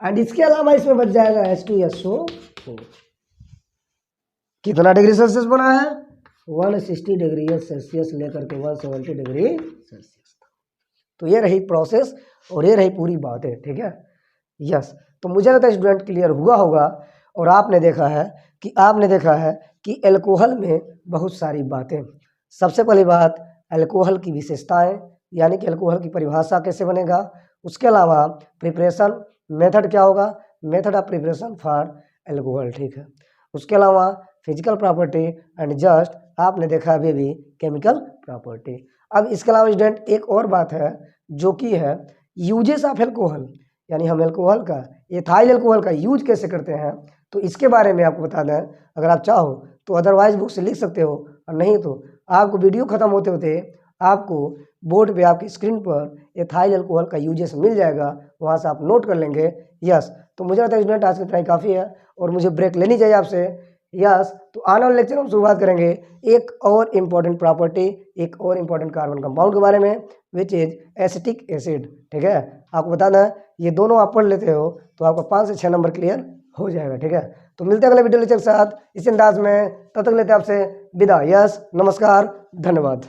एंड इसके अलावा इसमें बच जाएगा H2SO4। कितना डिग्री सेल्सियस बना है? 160 डिग्री सेल्सियस लेकर के 170 डिग्री सेल्सियस। तो ये रही प्रोसेस और ये रही पूरी बात है। ठीक है। यस, तो मुझे लगता है स्टूडेंट क्लियर हुआ होगा। और आपने देखा है कि अल्कोहल में बहुत सारी बातें। सबसे पहली बात, अल्कोहल की विशेषताएं, यानी कि अल्कोहल की परिभाषा कैसे बनेगा। उसके अलावा प्रिपरेशन मेथड क्या होगा? Method of preparation for alcohol. ठीक है। उसके अलावा फिजिकल प्रॉपर्टी एंड जस्ट आपने देखा अभी केमिकल प्रॉपर्टी। अब इसके अलावा स्टूडेंट एक और बात है जो कि है यूजेस ऑफ एल्कोहल, यानी हम एल्कोहल का, एथाइल एल्कोहल का यूज कैसे करते हैं, तो इसके बारे में आपको बता दें। अगर आप चाहो तो अदरवाइज बुक से लिख सकते हो, और नहीं तो आपको वीडियो ख़त्म होते होते आपको बोर्ड पे आपकी स्क्रीन पर एथाइल अल्कोहल का यूजेस मिल जाएगा, वहाँ से आप नोट कर लेंगे। यस, तो मुझे लगता है स्टूडेंट आज की पढ़ाई काफ़ी है और मुझे ब्रेक लेनी चाहिए आपसे। यस, तो आने वाले लेक्चर में हम शुरुआत करेंगे एक और इम्पॉर्टेंट प्रॉपर्टी, एक और इम्पॉर्टेंट कार्बन कंपाउंड के बारे में, विच इज एसिटिक एसिड। ठीक है, आपको बताना ये दोनों आप पढ़ लेते हो तो आपका 5 से 6 नंबर क्लियर हो जाएगा। ठीक है, तो मिलते हैं अगले वीडियो लेक्चर के साथ इस अंदाज में, तब तक लेते हैं आपसे विदा। यस, नमस्कार, धन्यवाद।